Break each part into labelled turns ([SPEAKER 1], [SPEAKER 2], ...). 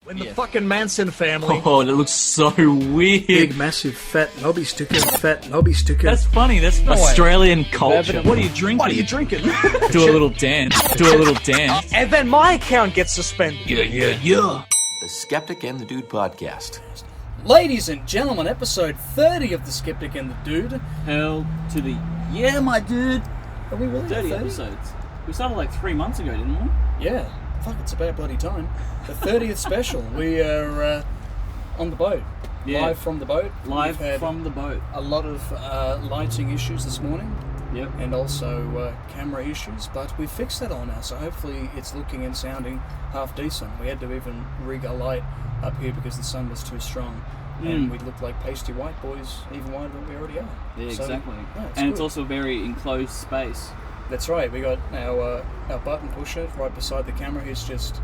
[SPEAKER 1] When the fucking Manson family...
[SPEAKER 2] Oh, that looks so weird.
[SPEAKER 3] Big, massive, fat lobby sticker,
[SPEAKER 2] That's funny. That's Australian culture. What are you drinking?
[SPEAKER 1] What are you drinking?
[SPEAKER 2] Do a little dance.
[SPEAKER 1] And then my account gets suspended.
[SPEAKER 2] Yeah.
[SPEAKER 4] The Skeptic and the Dude podcast.
[SPEAKER 3] Ladies and gentlemen, episode 30 of The Skeptic and the Dude.
[SPEAKER 2] Hell to the... Yeah, my dude.
[SPEAKER 3] Are we really
[SPEAKER 2] 30 episodes. We started like 3 months ago, didn't we?
[SPEAKER 3] Yeah. Fuck, it's about bloody time. The 30th special. We are on the boat.
[SPEAKER 2] Yeah.
[SPEAKER 3] Live from the boat.
[SPEAKER 2] Live
[SPEAKER 3] We've had
[SPEAKER 2] from the boat.
[SPEAKER 3] a lot of lighting issues this morning.
[SPEAKER 2] Yep.
[SPEAKER 3] And also camera issues, but we fixed that all now, so hopefully it's looking and sounding half decent. We had to even rig a light up here because the sun was too strong, and we looked like pasty white boys, even whiter than we already are.
[SPEAKER 2] Yeah,
[SPEAKER 3] So,
[SPEAKER 2] exactly.
[SPEAKER 3] yeah,
[SPEAKER 2] And it's
[SPEAKER 3] good.
[SPEAKER 2] also a very enclosed space.
[SPEAKER 3] That's right. We got our button pusher right beside the camera. He's just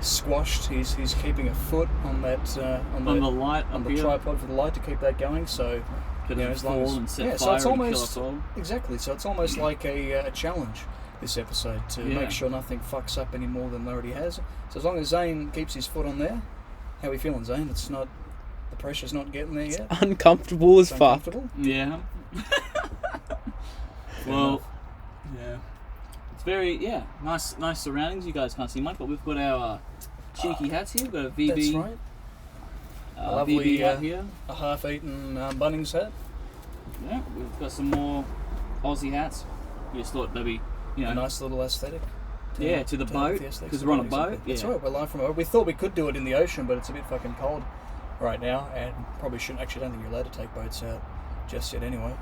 [SPEAKER 3] squashed. He's keeping a foot on that
[SPEAKER 2] On the light
[SPEAKER 3] on
[SPEAKER 2] up
[SPEAKER 3] the
[SPEAKER 2] here.
[SPEAKER 3] tripod for the light to keep that going. So
[SPEAKER 2] Could
[SPEAKER 3] as long
[SPEAKER 2] fall
[SPEAKER 3] as
[SPEAKER 2] and set
[SPEAKER 3] yeah, so
[SPEAKER 2] fire
[SPEAKER 3] it's
[SPEAKER 2] and kill
[SPEAKER 3] almost
[SPEAKER 2] us all.
[SPEAKER 3] exactly. So it's almost like a challenge this episode to
[SPEAKER 2] Yeah.
[SPEAKER 3] make sure nothing fucks up any more than it already has. So as long as Zane keeps his foot on there, how are we feeling, Zane? It's not the pressure's not getting there yet.
[SPEAKER 5] Uncomfortable as
[SPEAKER 3] It's
[SPEAKER 5] fuck.
[SPEAKER 3] uncomfortable?
[SPEAKER 2] Yeah. Well, yeah. It's very, nice surroundings. You guys can't see much, but we've got our cheeky hats here. We've got a VB,
[SPEAKER 3] That's right. A lovely
[SPEAKER 2] VB hat here.
[SPEAKER 3] a half-eaten Bunnings hat.
[SPEAKER 2] Yeah, we've got some more Aussie hats. You just thought maybe,
[SPEAKER 3] A nice little aesthetic.
[SPEAKER 2] to the boat, because we're on a boat.
[SPEAKER 3] That's
[SPEAKER 2] Yeah.
[SPEAKER 3] right, we're live from a boat. We thought we could do it in the ocean, but it's a bit fucking cold right now, and probably shouldn't. Actually, don't think you're allowed to take boats out just yet anyway.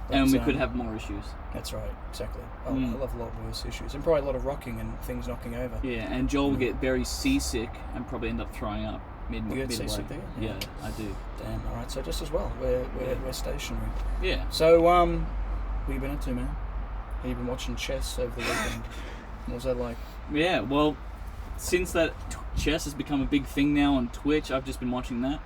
[SPEAKER 2] And we
[SPEAKER 3] But,
[SPEAKER 2] could have more issues.
[SPEAKER 3] That's right, exactly. I love a lot worse issues, and probably a lot of rocking and things knocking over.
[SPEAKER 2] Yeah, and Joel will get very seasick and probably end up throwing up
[SPEAKER 3] You get
[SPEAKER 2] midway.
[SPEAKER 3] seasick there?
[SPEAKER 2] Yeah, I do.
[SPEAKER 3] Damn. All right, so just as well, we're stationary.
[SPEAKER 2] Yeah.
[SPEAKER 3] So, what have you been up to, man? Have you been watching chess over the weekend? What was that like?
[SPEAKER 2] Yeah, well, since that chess has become a big thing now on Twitch, I've just been watching that.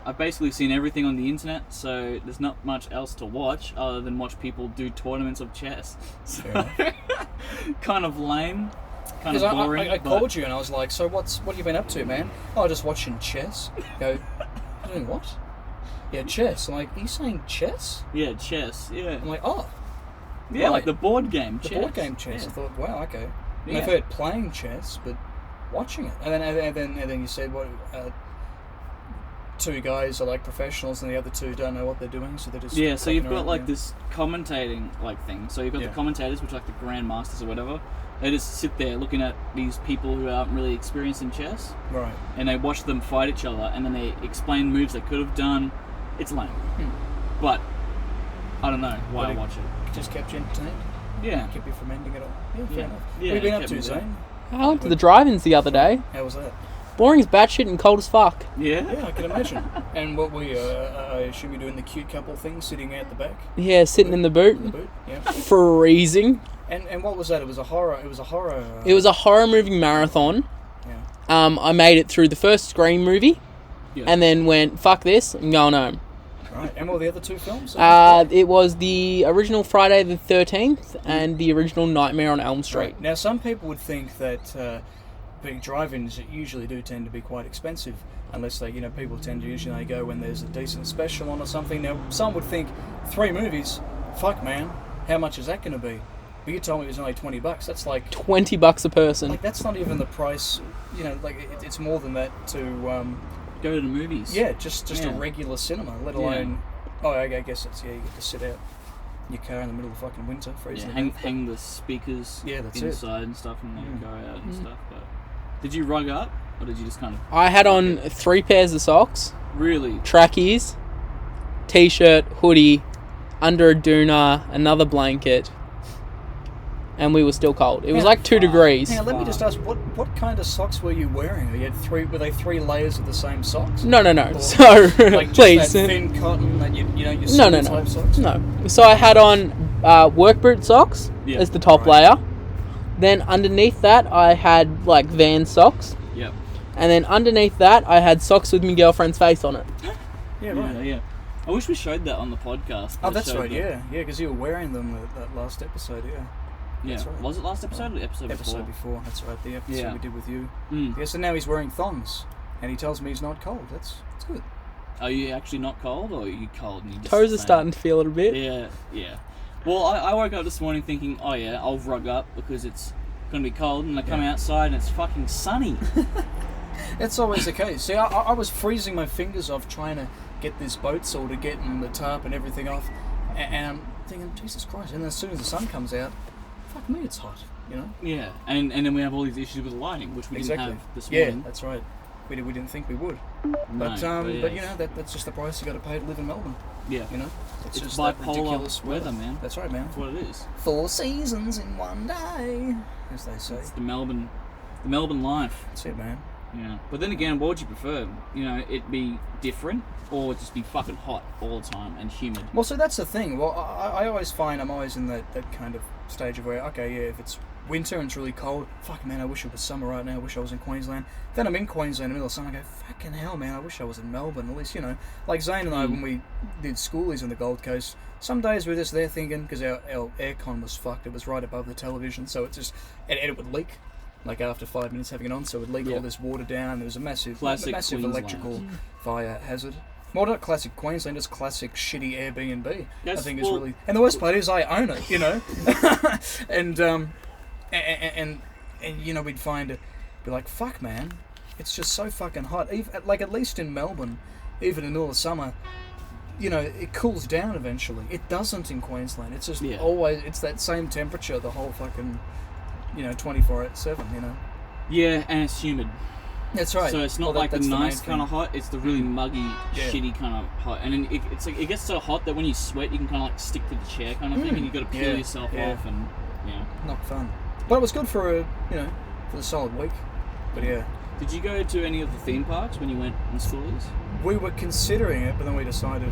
[SPEAKER 2] I've basically seen everything on the internet, so there's not much else to watch other than watch people do tournaments of chess. So, kind of lame, kind of
[SPEAKER 3] Because
[SPEAKER 2] boring.
[SPEAKER 3] I
[SPEAKER 2] but-
[SPEAKER 3] called you and I was like, so what have you been up to, man? Oh, just watching chess. Go, doing what? Yeah, chess. I'm like, are you saying chess?
[SPEAKER 2] Yeah, chess. Yeah,
[SPEAKER 3] I'm like, oh,
[SPEAKER 2] yeah,
[SPEAKER 3] right.
[SPEAKER 2] like the board game.
[SPEAKER 3] the
[SPEAKER 2] chess.
[SPEAKER 3] board game chess.
[SPEAKER 2] Yeah.
[SPEAKER 3] I thought, wow, okay. And
[SPEAKER 2] Yeah.
[SPEAKER 3] I've heard playing chess, but watching it. And then you said, what? Two guys are like professionals, and the other two don't know what they're doing, so they're just
[SPEAKER 2] Yeah, so you've
[SPEAKER 3] fucking
[SPEAKER 2] got
[SPEAKER 3] around,
[SPEAKER 2] like
[SPEAKER 3] yeah.
[SPEAKER 2] this commentating like thing. So you've got
[SPEAKER 3] Yeah.
[SPEAKER 2] the commentators, which are like the grandmasters or whatever. They just sit there looking at these people who aren't really experienced in chess,
[SPEAKER 3] Right.
[SPEAKER 2] and they watch them fight each other, and then they explain moves they could have done. It's lame, but I don't know why
[SPEAKER 3] But
[SPEAKER 2] I
[SPEAKER 3] it-
[SPEAKER 2] watch it.
[SPEAKER 3] Just kept you entertained.
[SPEAKER 2] Yeah,
[SPEAKER 3] Kept you from ending it all. Yeah, fair
[SPEAKER 2] Yeah.
[SPEAKER 3] enough.
[SPEAKER 2] Yeah,
[SPEAKER 3] What have you been
[SPEAKER 2] it
[SPEAKER 3] up
[SPEAKER 2] kept
[SPEAKER 3] to,
[SPEAKER 2] me there.
[SPEAKER 3] Zane?
[SPEAKER 5] I went to the drive-ins the other day.
[SPEAKER 3] How was that?
[SPEAKER 5] Boring as batshit and cold as fuck.
[SPEAKER 2] yeah.
[SPEAKER 3] Yeah, I can imagine. And what were you? I assume you're doing the cute couple thing, sitting out the back
[SPEAKER 5] Yeah, sitting in the
[SPEAKER 3] in the
[SPEAKER 5] boot,
[SPEAKER 3] boot. Yeah.
[SPEAKER 5] freezing.
[SPEAKER 3] And what was that? It was a horror. It was a horror.
[SPEAKER 5] It was a horror movie marathon.
[SPEAKER 3] Yeah.
[SPEAKER 5] I made it through the first Scream movie,
[SPEAKER 2] Yeah.
[SPEAKER 5] and then went, fuck this, I'm going home.
[SPEAKER 3] Right. And what were the other two films?
[SPEAKER 5] It was the original Friday the 13th and the original Nightmare on Elm Street.
[SPEAKER 3] Right. Now, some people would think that big drive-ins usually do tend to be quite expensive, unless they, people tend to usually go when there's a decent special on or something. Now, some would think 3 movies. Fuck, man, how much is that going to be? But you told me it was only $20. That's like
[SPEAKER 5] $20 a person.
[SPEAKER 3] that's not even the price. It's more than that to.
[SPEAKER 2] Go to the movies.
[SPEAKER 3] Yeah, just
[SPEAKER 2] Yeah.
[SPEAKER 3] a regular cinema, let alone. Oh, I guess it's you get to sit out in your car in the middle of fucking winter,
[SPEAKER 2] Yeah,
[SPEAKER 3] freezing.
[SPEAKER 2] hang the speakers
[SPEAKER 3] Yeah, that's it.
[SPEAKER 2] inside and stuff, and then go out and stuff. But did you rug up, or did you just kind of
[SPEAKER 5] I had on 3 pairs of socks,
[SPEAKER 2] really?
[SPEAKER 5] trackies, t-shirt, hoodie, under a doona, another blanket, and we were still cold. It was like 2 degrees.
[SPEAKER 3] Now, let me just ask, what kind of socks were you wearing? You had 3. Were they 3 layers of the same socks?
[SPEAKER 5] No.
[SPEAKER 3] Or,
[SPEAKER 5] So,
[SPEAKER 3] like just
[SPEAKER 5] please.
[SPEAKER 3] that thin cotton that your
[SPEAKER 5] No.
[SPEAKER 3] silver type socks.
[SPEAKER 5] No. So I had on work boot socks
[SPEAKER 2] Yeah.
[SPEAKER 5] as the top
[SPEAKER 3] Right.
[SPEAKER 5] layer. Then underneath that, I had like Van socks.
[SPEAKER 2] Yep.
[SPEAKER 5] And then underneath that, I had socks with my girlfriend's face on it.
[SPEAKER 3] Yeah, right.
[SPEAKER 2] Yeah. I wish we showed that on the podcast.
[SPEAKER 3] Oh,
[SPEAKER 2] They
[SPEAKER 3] that's
[SPEAKER 2] showed
[SPEAKER 3] right.
[SPEAKER 2] the-
[SPEAKER 3] Yeah, because you were wearing them that last episode. Yeah.
[SPEAKER 2] Yeah.
[SPEAKER 3] That's right.
[SPEAKER 2] Was it last episode or the episode
[SPEAKER 3] Episode
[SPEAKER 2] before?
[SPEAKER 3] before. That's right. The episode
[SPEAKER 2] Yeah.
[SPEAKER 3] we did with you.
[SPEAKER 2] Mm.
[SPEAKER 3] Yeah. So now he's wearing thongs, and he tells me he's not cold. That's good.
[SPEAKER 2] Are you actually not cold, or are you cold? And you just
[SPEAKER 5] Toes are
[SPEAKER 2] saying-
[SPEAKER 5] starting to feel it a bit.
[SPEAKER 2] Yeah. Well, I woke up this morning thinking, oh yeah, I'll rug up because it's gonna be cold, and I come outside and it's fucking sunny.
[SPEAKER 3] That's always the case. See, I was freezing my fingers off trying to get this boat sorted, getting the tarp and everything off, and I'm thinking, Jesus Christ! And then as soon as the sun comes out, fuck me, it's hot. You know.
[SPEAKER 2] Yeah, and then we have all these issues with lighting, which we didn't have this
[SPEAKER 3] Yeah,
[SPEAKER 2] morning.
[SPEAKER 3] that's right. We didn't think we would.
[SPEAKER 2] No,
[SPEAKER 3] But
[SPEAKER 2] yeah.
[SPEAKER 3] you know that's just the price you got to pay to live in Melbourne.
[SPEAKER 2] Yeah.
[SPEAKER 3] You know,
[SPEAKER 2] It's
[SPEAKER 3] just that
[SPEAKER 2] bipolar
[SPEAKER 3] ridiculous
[SPEAKER 2] weather, man.
[SPEAKER 3] That's right, man.
[SPEAKER 2] That's what it is.
[SPEAKER 3] 4 seasons in one day, as they say.
[SPEAKER 2] It's the Melbourne life.
[SPEAKER 3] That's it, man.
[SPEAKER 2] Yeah. But then again, what would you prefer? You know, it be different or just be fucking hot all the time and humid?
[SPEAKER 3] Well, so that's the thing. Well, I always find I'm always in that kind of stage of where, okay, yeah, if it's winter and it's really cold, fuck, man, I wish it was summer right now. I wish I was in Queensland. Then I'm in Queensland in the middle of summer, I go, fucking hell, man, I wish I was in Melbourne. At least, you know, like Zane and I, when we did schoolies on the Gold Coast, some days we were just there thinking, because our aircon was fucked, it was right above the television, so it just, and it would leak. Like after 5 minutes having it on, so it would leak all this water down. There was a massive
[SPEAKER 2] Queensland.
[SPEAKER 3] electrical fire hazard. Well, not classic Queensland, just classic shitty Airbnb.
[SPEAKER 2] Yes,
[SPEAKER 3] I think
[SPEAKER 2] well-
[SPEAKER 3] is really, and the worst part is I own it, you know, and you know we'd find it, be like, fuck, man, it's just so fucking hot. Even, like at least in Melbourne, even in all the summer, you know, it cools down eventually. It doesn't in Queensland. It's just always, it's that same temperature the whole fucking, you know, 24/7, you know.
[SPEAKER 2] Yeah, and it's humid.
[SPEAKER 3] That's right.
[SPEAKER 2] So it's not
[SPEAKER 3] Well,
[SPEAKER 2] like the
[SPEAKER 3] that's main
[SPEAKER 2] nice
[SPEAKER 3] thing.
[SPEAKER 2] kind of hot. It's the really muggy, shitty kind of hot. And then it's like it gets so hot that when you sweat, you can kind of like stick to the chair kind of thing, and you got to peel yourself off, and
[SPEAKER 3] Not fun. But it was good for for the solid week. But yeah,
[SPEAKER 2] Did you go to any of the theme parks when you went in schoolies?
[SPEAKER 3] we were considering it, but then we decided,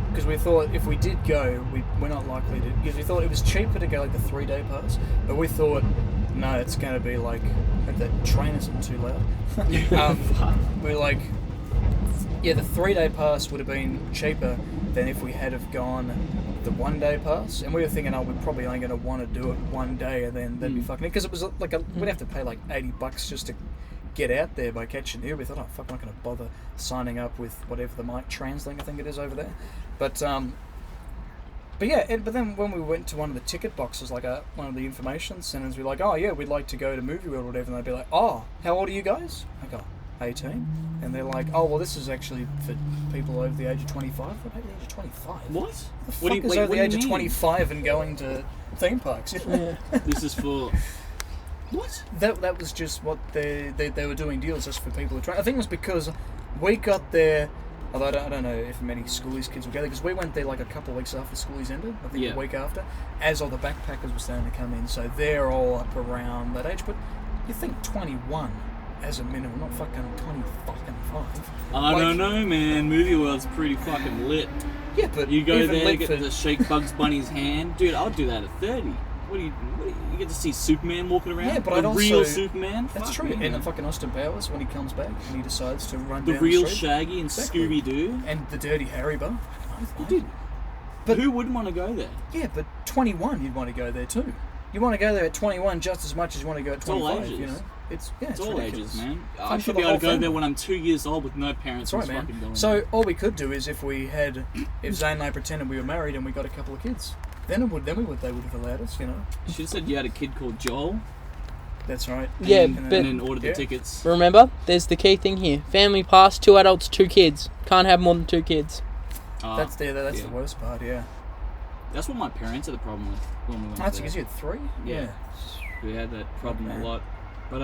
[SPEAKER 3] because we thought if we did go, we're not likely to. Because we thought it was cheaper to go like the 3-day pass, but we thought, no, it's going to be like, I hope that train isn't too loud. We're like, yeah, the 3-day pass would have been cheaper than if we had have gone the 1-day pass, and we were thinking, oh, we're probably only going to want to do it one day, and then that'd be fucking it, because it was like we'd have to pay like $80 just to get out there by catching the Uber. We thought, oh fuck, I'm not going to bother signing up with whatever the Mike Translink I think it is over there, but yeah, but then when we went to one of the ticket boxes, like one of the information centers, we were like, oh yeah, we'd like to go to Movie World or whatever, and they'd be like, oh, how old are you guys? I go, 18, and they're like, oh well, this is actually for people over the age of 25. What about the age of 25?
[SPEAKER 2] What?
[SPEAKER 3] The fuck is over the age of 25 and going to theme parks?
[SPEAKER 2] This is for what?
[SPEAKER 3] That was just what they were doing deals just for people to try. I think it was because we got there. Although I don't know if many schoolies kids will go there, because we went there like a couple of weeks after schoolies ended. I think a week after, as all the backpackers were starting to come in. So they're all up around that age. But you think 21 as a minimum, not fucking 25.
[SPEAKER 2] I don't know, man. Movie World's pretty fucking lit.
[SPEAKER 3] Yeah, but
[SPEAKER 2] You go
[SPEAKER 3] even
[SPEAKER 2] there,
[SPEAKER 3] lit
[SPEAKER 2] get
[SPEAKER 3] for-
[SPEAKER 2] to shake Bugs Bunny's hand, dude. I'll do that at 30. What do you get to see Superman walking around?
[SPEAKER 3] Yeah, but
[SPEAKER 2] the
[SPEAKER 3] I'd also-
[SPEAKER 2] real Superman.
[SPEAKER 3] That's
[SPEAKER 2] Fuck
[SPEAKER 3] true.
[SPEAKER 2] me,
[SPEAKER 3] And
[SPEAKER 2] man.
[SPEAKER 3] fucking Austin Powers when he comes back and he decides to run
[SPEAKER 2] The
[SPEAKER 3] down
[SPEAKER 2] real
[SPEAKER 3] the street.
[SPEAKER 2] Shaggy and
[SPEAKER 3] Exactly.
[SPEAKER 2] Scooby Doo.
[SPEAKER 3] And the Dirty Harry bar.
[SPEAKER 2] Dude,
[SPEAKER 3] But-
[SPEAKER 2] who wouldn't want to go there?
[SPEAKER 3] Yeah, but 21, you'd want to go there too. You want to go there at 21 just as much as you want to go at
[SPEAKER 2] all
[SPEAKER 3] 25.
[SPEAKER 2] ages.
[SPEAKER 3] You know, it's
[SPEAKER 2] It's all
[SPEAKER 3] ridiculous.
[SPEAKER 2] ages, man.
[SPEAKER 3] Fun
[SPEAKER 2] I
[SPEAKER 3] for
[SPEAKER 2] should
[SPEAKER 3] the
[SPEAKER 2] be able to
[SPEAKER 3] whole
[SPEAKER 2] go there
[SPEAKER 3] family.
[SPEAKER 2] when I'm 2 years old with no parents.
[SPEAKER 3] That's right,
[SPEAKER 2] who's fucking
[SPEAKER 3] man.
[SPEAKER 2] going
[SPEAKER 3] So
[SPEAKER 2] there.
[SPEAKER 3] all we could do is if Zane and I pretended we were married and we got a couple of kids, then they would have allowed us. You know,
[SPEAKER 2] You should have said you had a kid called Joel.
[SPEAKER 3] that's right.
[SPEAKER 5] Yeah,
[SPEAKER 3] And
[SPEAKER 2] And
[SPEAKER 5] but-
[SPEAKER 2] then ordered
[SPEAKER 3] Yeah.
[SPEAKER 2] the tickets.
[SPEAKER 5] Remember, there's the key thing here. Family pass, 2 adults, 2 kids. Can't have more than 2 kids.
[SPEAKER 3] That's the
[SPEAKER 2] yeah.
[SPEAKER 3] worst part. Yeah,
[SPEAKER 2] That's what my parents had the problem with when we went
[SPEAKER 3] that's
[SPEAKER 2] there.
[SPEAKER 3] because you had 3.
[SPEAKER 2] Yeah. We had that problem
[SPEAKER 3] Okay.
[SPEAKER 2] a lot. But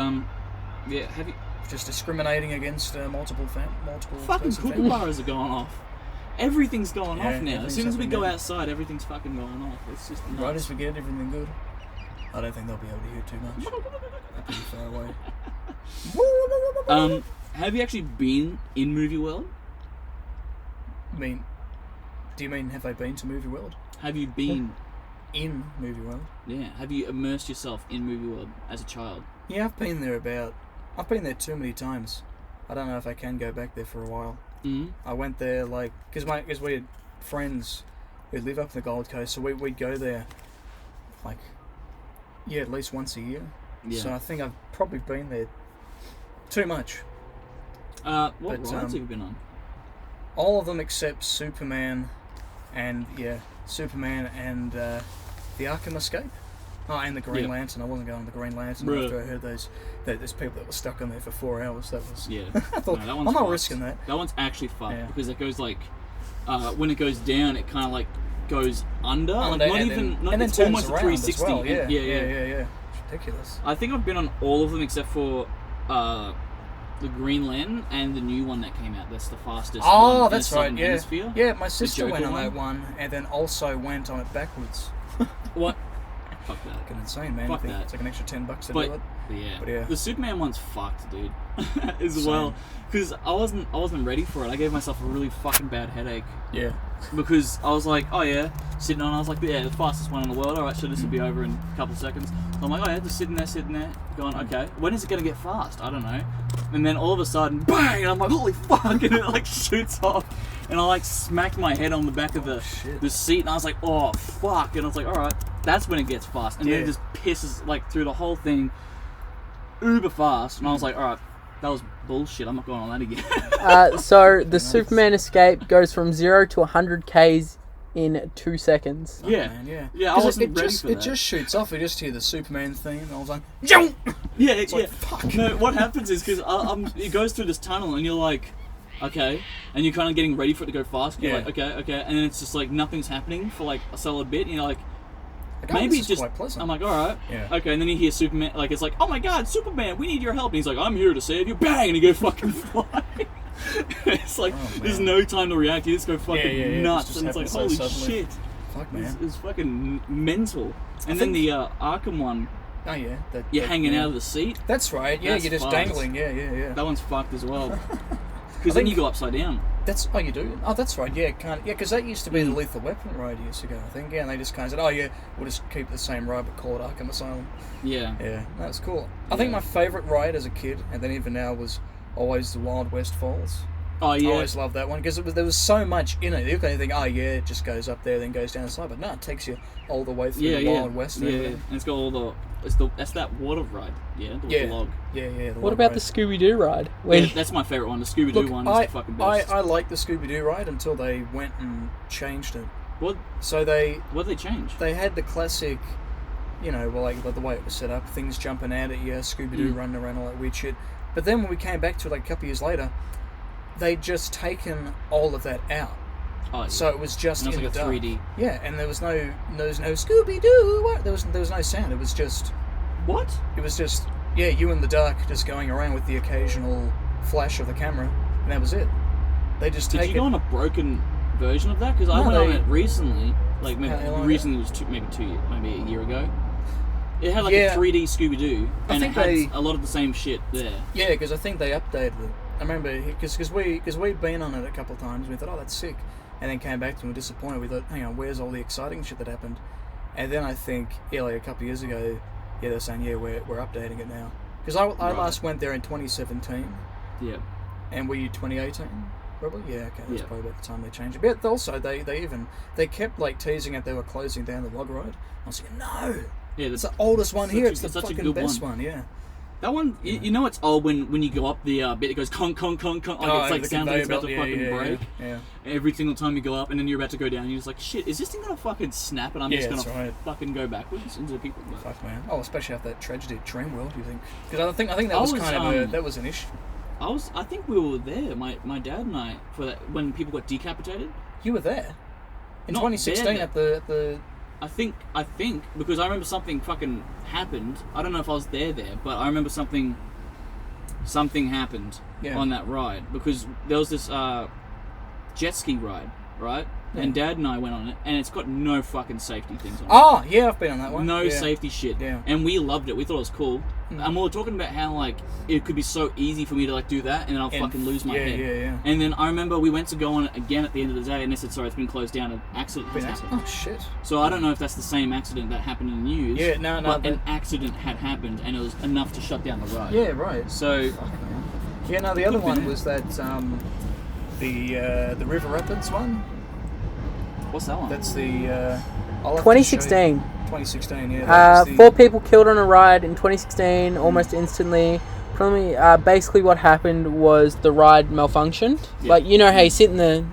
[SPEAKER 2] yeah, have you
[SPEAKER 3] Just discriminating against multiple
[SPEAKER 2] fucking
[SPEAKER 3] person families.
[SPEAKER 2] kookaburras are going off. Everything's going
[SPEAKER 3] Yeah,
[SPEAKER 2] off now. As
[SPEAKER 3] everything's
[SPEAKER 2] soon as we
[SPEAKER 3] up and
[SPEAKER 2] go
[SPEAKER 3] down.
[SPEAKER 2] outside, everything's fucking going off. It's just nuts.
[SPEAKER 3] Right as we get everything good, I don't think they'll be able to hear too much. They're pretty far away.
[SPEAKER 2] Have you actually been in Movie World?
[SPEAKER 3] I mean, do you mean have I been to Movie World?
[SPEAKER 2] Have you been?
[SPEAKER 3] In Movie World?
[SPEAKER 2] Yeah. Have you immersed yourself in Movie World as a child?
[SPEAKER 3] Yeah, I've been there too many times. I don't know if I can go back there for a while.
[SPEAKER 2] Mm-hmm.
[SPEAKER 3] I went there like because we had friends who live up in the Gold Coast, so we'd go there like Yeah, at least once a year.
[SPEAKER 2] Yeah.
[SPEAKER 3] So I think I've probably been there too much.
[SPEAKER 2] What
[SPEAKER 3] But,
[SPEAKER 2] rides have you been on?
[SPEAKER 3] All of them except Superman and the Arkham Escape. Oh, and the Green
[SPEAKER 2] Yeah.
[SPEAKER 3] Lantern. I wasn't going on the Green Lantern
[SPEAKER 2] Bruh.
[SPEAKER 3] after I heard there's people that were stuck on there for 4 hours. That was
[SPEAKER 2] Yeah.
[SPEAKER 3] I thought
[SPEAKER 2] No, that
[SPEAKER 3] I'm
[SPEAKER 2] one's
[SPEAKER 3] not
[SPEAKER 2] fucked.
[SPEAKER 3] risking that.
[SPEAKER 2] That one's actually fucked
[SPEAKER 3] Yeah.
[SPEAKER 2] because it goes like, when it goes down, it kind of like goes under. Like, not
[SPEAKER 3] and
[SPEAKER 2] even,
[SPEAKER 3] then,
[SPEAKER 2] not,
[SPEAKER 3] and then
[SPEAKER 2] it's
[SPEAKER 3] turns
[SPEAKER 2] almost a
[SPEAKER 3] around
[SPEAKER 2] 360.
[SPEAKER 3] as well. Yeah,
[SPEAKER 2] And-
[SPEAKER 3] yeah. It's ridiculous.
[SPEAKER 2] I think I've been on all of them except for the Green Lantern and the new one that came out. That's the fastest.
[SPEAKER 3] Oh,
[SPEAKER 2] one in
[SPEAKER 3] that's
[SPEAKER 2] the
[SPEAKER 3] right.
[SPEAKER 2] Southern
[SPEAKER 3] Yeah,
[SPEAKER 2] Hemisphere.
[SPEAKER 3] yeah. My sister
[SPEAKER 2] Joker
[SPEAKER 3] went on
[SPEAKER 2] one?
[SPEAKER 3] that one, and then also went on it backwards.
[SPEAKER 2] What? Fuck that.
[SPEAKER 3] Fucking insane, man.
[SPEAKER 2] Fuck
[SPEAKER 3] I think
[SPEAKER 2] that.
[SPEAKER 3] It's like an extra $10 to
[SPEAKER 2] But
[SPEAKER 3] do it.
[SPEAKER 2] yeah.
[SPEAKER 3] But yeah.
[SPEAKER 2] The Superman one's fucked, dude. As
[SPEAKER 3] Same.
[SPEAKER 2] well, because I wasn't ready for it. I gave myself a really fucking bad headache
[SPEAKER 3] Yeah.
[SPEAKER 2] because I was like, oh yeah, sitting on. I was like, yeah, the fastest one in the world. All right, so this will be over in a couple of seconds. So I'm like, oh yeah, just sitting there, going, okay, when is it gonna get fast? I don't know. And then all of a sudden, bang! And I'm like, holy fuck! And it like shoots off, and I like smacked my head on the back of the seat, and I was like, oh fuck! And I was like, all right, that's when it gets fast, and then it just pisses like through the whole thing, uber fast, and I was like, all right, that was bullshit. I'm not going on that again.
[SPEAKER 5] So the Superman escape goes from 0 to 100 Ks in 2 seconds.
[SPEAKER 2] Yeah,
[SPEAKER 3] Man, yeah.
[SPEAKER 2] yeah. I
[SPEAKER 3] 'Cause
[SPEAKER 2] wasn't ready
[SPEAKER 3] just,
[SPEAKER 2] for that.
[SPEAKER 3] It just shoots off. You just hear the Superman theme, and I was like, jump!
[SPEAKER 2] Yeah,
[SPEAKER 3] like, fuck.
[SPEAKER 2] No, what happens is because it goes through this tunnel, and you're like, okay, and you're kind of getting ready for it to go fast. You're
[SPEAKER 3] Yeah.
[SPEAKER 2] like, okay, and then it's just like nothing's happening for like a solid bit. And you're like,
[SPEAKER 3] Like, oh,
[SPEAKER 2] maybe
[SPEAKER 3] this
[SPEAKER 2] it's
[SPEAKER 3] is
[SPEAKER 2] just.
[SPEAKER 3] quite pleasant.
[SPEAKER 2] I'm like, all right,
[SPEAKER 3] Yeah.
[SPEAKER 2] okay, and then you hear Superman, like it's like, oh my God, Superman, we need your help. And he's like, I'm here to save you. Bang, and you go fucking fly. It's like
[SPEAKER 3] Oh,
[SPEAKER 2] there's
[SPEAKER 3] man.
[SPEAKER 2] no time to react. You just go fucking
[SPEAKER 3] yeah,
[SPEAKER 2] nuts,
[SPEAKER 3] just
[SPEAKER 2] and it's like,
[SPEAKER 3] happens so
[SPEAKER 2] holy
[SPEAKER 3] suddenly.
[SPEAKER 2] shit.
[SPEAKER 3] Fuck, man.
[SPEAKER 2] It's fucking mental. And
[SPEAKER 3] I
[SPEAKER 2] then
[SPEAKER 3] think-
[SPEAKER 2] the Arkham one,
[SPEAKER 3] Oh, yeah.
[SPEAKER 2] you're hanging
[SPEAKER 3] yeah.
[SPEAKER 2] out of the seat.
[SPEAKER 3] That's right. Yeah,
[SPEAKER 2] That's
[SPEAKER 3] you're just
[SPEAKER 2] fucked.
[SPEAKER 3] dangling. Yeah.
[SPEAKER 2] That one's fucked as well. Because then
[SPEAKER 3] think-
[SPEAKER 2] you go upside down.
[SPEAKER 3] That's you do. Oh, that's right. Yeah, because that used to be the
[SPEAKER 2] Mm.
[SPEAKER 3] Lethal Weapon ride years ago, I think. Yeah, and they just kind of said, oh yeah, we'll just keep the same ride but call it Arkham Asylum.
[SPEAKER 2] Yeah.
[SPEAKER 3] Yeah, that's cool. I think
[SPEAKER 2] Yeah.
[SPEAKER 3] my favourite ride as a kid, and then even now, was always the Wild West Falls.
[SPEAKER 2] Oh
[SPEAKER 3] I
[SPEAKER 2] yeah.
[SPEAKER 3] always loved that one because there was so much in it. You can think, oh yeah, it just goes up there, then goes down the side, but no, it takes you all the way through
[SPEAKER 2] Yeah,
[SPEAKER 3] the
[SPEAKER 2] yeah.
[SPEAKER 3] Wild West. And
[SPEAKER 2] Yeah,
[SPEAKER 3] everything.
[SPEAKER 2] and it's got all the. That's that water ride. Yeah. The
[SPEAKER 3] Yeah.
[SPEAKER 2] log.
[SPEAKER 3] Yeah. The
[SPEAKER 5] What
[SPEAKER 3] log
[SPEAKER 5] about
[SPEAKER 3] ride.
[SPEAKER 5] the Scooby Doo ride?
[SPEAKER 2] Yeah,
[SPEAKER 5] When
[SPEAKER 2] that's my favorite one. The Scooby Doo
[SPEAKER 3] Look,
[SPEAKER 2] one is the fucking best.
[SPEAKER 3] I like the Scooby Doo ride until they went and changed it.
[SPEAKER 2] What?
[SPEAKER 3] So they
[SPEAKER 2] What did they change?
[SPEAKER 3] they had the classic, like the way it was set up, things jumping out at you, Scooby-Doo running around, all that weird shit. But then when we came back to it like a couple of years later, they'd just taken all of that out.
[SPEAKER 2] Oh, yeah.
[SPEAKER 3] So it was just
[SPEAKER 2] And it
[SPEAKER 3] in
[SPEAKER 2] was
[SPEAKER 3] the
[SPEAKER 2] like a
[SPEAKER 3] dark.
[SPEAKER 2] 3D.
[SPEAKER 3] Yeah, and there was no Scooby-Doo. There was no sound. It was just you in the dark, just going around with the occasional flash of the camera, and that was it. They just
[SPEAKER 2] Did
[SPEAKER 3] take
[SPEAKER 2] you
[SPEAKER 3] it.
[SPEAKER 2] go on a broken version of that? Because I
[SPEAKER 3] No,
[SPEAKER 2] went on
[SPEAKER 3] they-
[SPEAKER 2] it recently. Like maybe
[SPEAKER 3] How long ago?
[SPEAKER 2] recently was maybe 2 years, maybe a year ago. It had like
[SPEAKER 3] Yeah.
[SPEAKER 2] a 3D Scooby Doo,
[SPEAKER 3] I
[SPEAKER 2] and it
[SPEAKER 3] think
[SPEAKER 2] had
[SPEAKER 3] they-
[SPEAKER 2] a lot of the same shit there.
[SPEAKER 3] Yeah, because I think they updated it. I remember because we'd been on it a couple of times. And we thought, oh, that's sick, and then came back to it and were disappointed. We thought, hang on, where's all the exciting shit that happened? And then I think like a couple of years ago, they're saying, yeah, we're updating it now. Because I
[SPEAKER 2] Right.
[SPEAKER 3] last went there in 2017,
[SPEAKER 2] Yeah.
[SPEAKER 3] and were you 2018? Probably, yeah. Okay, that's
[SPEAKER 2] Yeah.
[SPEAKER 3] probably about the time they changed it. But also, they kept like teasing it. They were closing down the log ride. I was like, no,
[SPEAKER 2] Yeah.
[SPEAKER 3] it's the oldest one here. It's the
[SPEAKER 2] such a
[SPEAKER 3] fucking
[SPEAKER 2] good
[SPEAKER 3] best
[SPEAKER 2] one.
[SPEAKER 3] one. Yeah.
[SPEAKER 2] That one, you know, it's old when you go up the bit. It goes conk. Like it's like
[SPEAKER 3] the
[SPEAKER 2] sounds like it's about to
[SPEAKER 3] conveyor belt,
[SPEAKER 2] fucking break.
[SPEAKER 3] Yeah.
[SPEAKER 2] Every single time you go up, and then you're about to go down, you're just like, shit, is this thing gonna fucking snap? And I'm
[SPEAKER 3] Yeah,
[SPEAKER 2] just
[SPEAKER 3] that's
[SPEAKER 2] gonna
[SPEAKER 3] right.
[SPEAKER 2] fucking go backwards into the people. But
[SPEAKER 3] Fuck, man. Oh, especially after that tragedy at Dreamworld, you think? Because I think that
[SPEAKER 2] I
[SPEAKER 3] was
[SPEAKER 2] was,
[SPEAKER 3] kind of that was an issue.
[SPEAKER 2] I think we were there. My dad and I for that when people got decapitated.
[SPEAKER 3] You were there in
[SPEAKER 2] Not
[SPEAKER 3] 2016
[SPEAKER 2] there.
[SPEAKER 3] at the.
[SPEAKER 2] I think because I remember something fucking happened. I don't know if I was there, but I remember something happened
[SPEAKER 3] Yeah.
[SPEAKER 2] on that ride because there was this jet ski ride, right?
[SPEAKER 3] Yeah.
[SPEAKER 2] And Dad and I went on it, and it's got no fucking safety things on it.
[SPEAKER 3] Oh yeah, I've been on that one.
[SPEAKER 2] No
[SPEAKER 3] yeah.
[SPEAKER 2] safety shit.
[SPEAKER 3] Yeah.
[SPEAKER 2] And we loved it. We thought it was cool. And we were talking about how like it could be so easy for me to like do that, and then I'll
[SPEAKER 3] And-
[SPEAKER 2] fucking lose my
[SPEAKER 3] yeah,
[SPEAKER 2] head.
[SPEAKER 3] yeah.
[SPEAKER 2] And then I remember we went to go on it again at the end of the day, and they said, sorry, it's been closed down. An accident has happened.
[SPEAKER 3] Oh shit.
[SPEAKER 2] So I don't know if that's the same accident that happened in the news.
[SPEAKER 3] Yeah, no,
[SPEAKER 2] But an
[SPEAKER 3] that-
[SPEAKER 2] accident had happened, and it was enough to shut down the ride.
[SPEAKER 3] Yeah, right.
[SPEAKER 2] So
[SPEAKER 3] Yeah, no, the other
[SPEAKER 2] Could've been
[SPEAKER 3] one
[SPEAKER 2] it.
[SPEAKER 3] was that the River Rapids one.
[SPEAKER 2] what's that one?
[SPEAKER 3] That's the. I'll have to show you.
[SPEAKER 5] 2016.
[SPEAKER 3] 2016, yeah. That was the-
[SPEAKER 5] 4 people killed on a ride in 2016, almost instantly. Probably, basically what happened was the ride malfunctioned.
[SPEAKER 2] Yeah.
[SPEAKER 5] Like, you know how you sit in the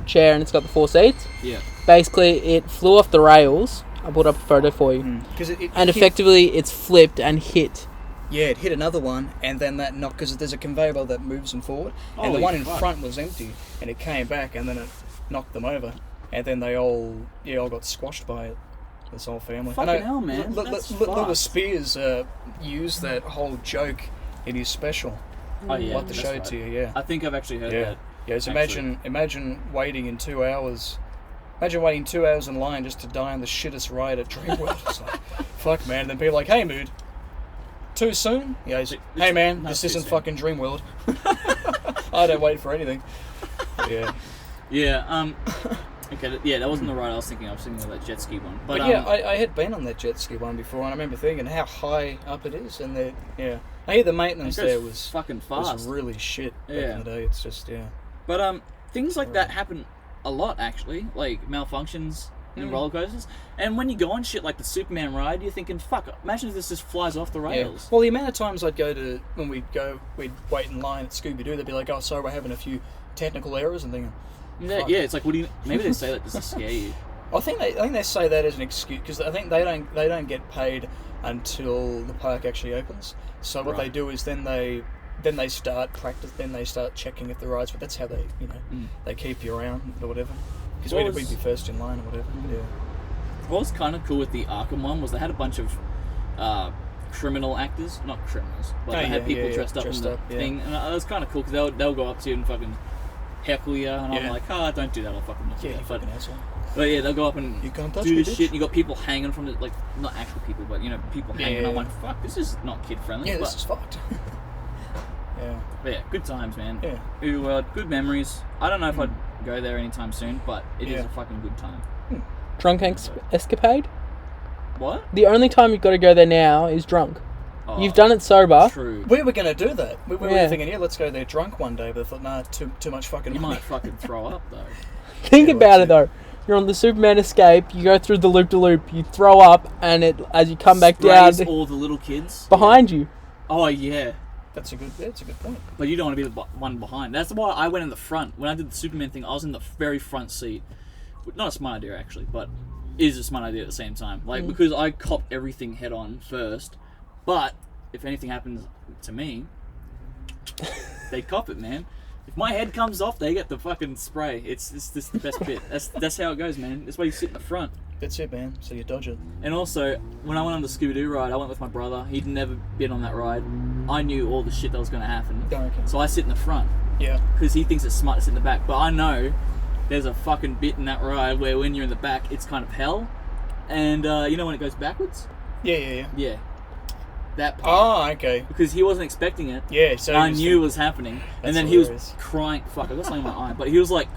[SPEAKER 5] chair and it's got the 4 seats?
[SPEAKER 2] Yeah.
[SPEAKER 5] Basically, it flew off the rails. I brought up a photo for you.
[SPEAKER 3] 'Cause it
[SPEAKER 5] And
[SPEAKER 3] hit-
[SPEAKER 5] effectively, it's flipped and hit.
[SPEAKER 3] Yeah, it hit another one, and then that knocked, because there's a conveyor belt that moves them forward, and the
[SPEAKER 2] Holy
[SPEAKER 3] one in
[SPEAKER 2] fuck.
[SPEAKER 3] front was empty, and it came back, and then it knocked them over, and then they all got squashed by it. This whole family.
[SPEAKER 2] Fucking hell, man. That's
[SPEAKER 3] Lewis
[SPEAKER 2] fast.
[SPEAKER 3] Spears used that whole joke in his special.
[SPEAKER 2] Oh yeah.
[SPEAKER 3] I'll have to
[SPEAKER 2] that's
[SPEAKER 3] show it
[SPEAKER 2] right.
[SPEAKER 3] to you, yeah.
[SPEAKER 2] I think I've actually heard
[SPEAKER 3] Yeah.
[SPEAKER 2] that.
[SPEAKER 3] Yeah, so
[SPEAKER 2] actually.
[SPEAKER 3] imagine waiting in 2 hours. Imagine waiting 2 hours in line just to die on the shittest ride at Dreamworld. It's like, fuck, man. And then people are like, hey, mood. Too soon? Yeah, hey, man,
[SPEAKER 2] Not
[SPEAKER 3] this
[SPEAKER 2] too
[SPEAKER 3] isn't
[SPEAKER 2] soon.
[SPEAKER 3] fucking Dreamworld. I don't wait for anything. Yeah.
[SPEAKER 2] Yeah. Okay. Yeah, that wasn't the ride I was thinking. I was thinking of that jet ski one.
[SPEAKER 3] But yeah, I had been on that jet ski one before, and I remember thinking how high up it is. And I hear the maintenance
[SPEAKER 2] it goes
[SPEAKER 3] there was
[SPEAKER 2] fucking fast.
[SPEAKER 3] was really shit back
[SPEAKER 2] Yeah.
[SPEAKER 3] in the day. It's just,
[SPEAKER 2] But things like that happen a lot actually, like malfunctions in roller coasters. And when you go on shit like the Superman ride, you're thinking, "Fuck! Imagine if this just flies off the
[SPEAKER 3] Yeah.
[SPEAKER 2] rails."
[SPEAKER 3] Well, the amount of times I'd go to when we'd wait in line at Scooby Doo, they'd be like, "Oh, sorry, we're having a few technical errors," and thinking,
[SPEAKER 2] Yeah,
[SPEAKER 3] fuck.
[SPEAKER 2] yeah, it's like, what do you? Maybe they say that just to scare you.
[SPEAKER 3] I think they say that as an excuse because I think they don't get paid until the park actually opens. So what they
[SPEAKER 2] Right.
[SPEAKER 3] do is then they start practice, then they start checking if the rides. But that's how they they keep you around or whatever. Because
[SPEAKER 2] What
[SPEAKER 3] we'd
[SPEAKER 2] was-
[SPEAKER 3] be first in line or whatever. Yeah.
[SPEAKER 2] What was kind of cool with the Arkham one was they had a bunch of criminal actors, not criminals, but
[SPEAKER 3] Oh,
[SPEAKER 2] they had
[SPEAKER 3] yeah,
[SPEAKER 2] people
[SPEAKER 3] yeah,
[SPEAKER 2] dressed up
[SPEAKER 3] dressed
[SPEAKER 2] in the
[SPEAKER 3] up, yeah.
[SPEAKER 2] thing, and it was kind of cool because they'll go up to you and fucking heckle you, and I'm
[SPEAKER 3] Yeah.
[SPEAKER 2] like, oh, don't do that, I'll fucking knock
[SPEAKER 3] Yeah,
[SPEAKER 2] you
[SPEAKER 3] you
[SPEAKER 2] out. But,
[SPEAKER 3] fucking asshole.
[SPEAKER 2] but yeah, they'll go up and
[SPEAKER 3] You can't touch
[SPEAKER 2] do
[SPEAKER 3] me,
[SPEAKER 2] this
[SPEAKER 3] bitch.
[SPEAKER 2] shit. And you got people hanging from it, like not actual people, but people
[SPEAKER 3] Yeah,
[SPEAKER 2] hanging.
[SPEAKER 3] yeah,
[SPEAKER 2] I'm
[SPEAKER 3] yeah.
[SPEAKER 2] like, fuck, this is not kid friendly.
[SPEAKER 3] Yeah,
[SPEAKER 2] but,
[SPEAKER 3] this is fucked. Yeah.
[SPEAKER 2] but yeah, good times, man.
[SPEAKER 3] Yeah.
[SPEAKER 2] Ooh, good memories. I don't know if I'd go there anytime soon, but it is
[SPEAKER 3] Yeah.
[SPEAKER 2] a fucking good time.
[SPEAKER 5] Drunk escapade?
[SPEAKER 2] What?
[SPEAKER 5] The only time you've got to go there now is drunk.
[SPEAKER 2] Oh,
[SPEAKER 5] You've done it sober.
[SPEAKER 2] True.
[SPEAKER 3] We were going to do that. We were
[SPEAKER 5] Yeah.
[SPEAKER 3] thinking, let's go there drunk one day, but I thought, nah, too much fucking
[SPEAKER 2] You
[SPEAKER 3] money.
[SPEAKER 2] might fucking throw up though.
[SPEAKER 5] Think
[SPEAKER 3] Yeah,
[SPEAKER 5] about
[SPEAKER 3] that's
[SPEAKER 5] it though. You're on the Superman escape, you go through the loop-de-loop, you throw up, and as you come back down,
[SPEAKER 2] Sprays all the little kids
[SPEAKER 5] behind you.
[SPEAKER 2] Oh yeah,
[SPEAKER 3] That's a good point.
[SPEAKER 2] but you don't want to be the one behind. That's why I went in the front. When I did the Superman thing, I was in the very front seat. Not a smart idea actually, but it is a smart idea at the same time. Like because I copped everything head on first, but if anything happens to me, they cop it, man. If my head comes off, they get the fucking spray. It's just the best bit. That's how it goes, man. That's why you sit in the front.
[SPEAKER 3] That's it, man. So you dodge it.
[SPEAKER 2] And also, when I went on the Scooby-Doo ride, I went with my brother. He'd never been on that ride. I knew all the shit that was going to happen.
[SPEAKER 3] Oh, okay.
[SPEAKER 2] So I sit in the front.
[SPEAKER 3] Yeah.
[SPEAKER 2] Because he thinks it's smart to sit in the back. But I know there's a fucking bit in that ride where when you're in the back, it's kind of hell. And you know when it goes backwards?
[SPEAKER 3] Yeah.
[SPEAKER 2] Yeah. That part.
[SPEAKER 3] Oh, okay.
[SPEAKER 2] Because he wasn't expecting it.
[SPEAKER 3] Yeah, so
[SPEAKER 2] And I
[SPEAKER 3] he was
[SPEAKER 2] knew it was happening.
[SPEAKER 3] That's
[SPEAKER 2] And then
[SPEAKER 3] hilarious.
[SPEAKER 2] he was crying. Fuck, I got something in my eye. But he was like...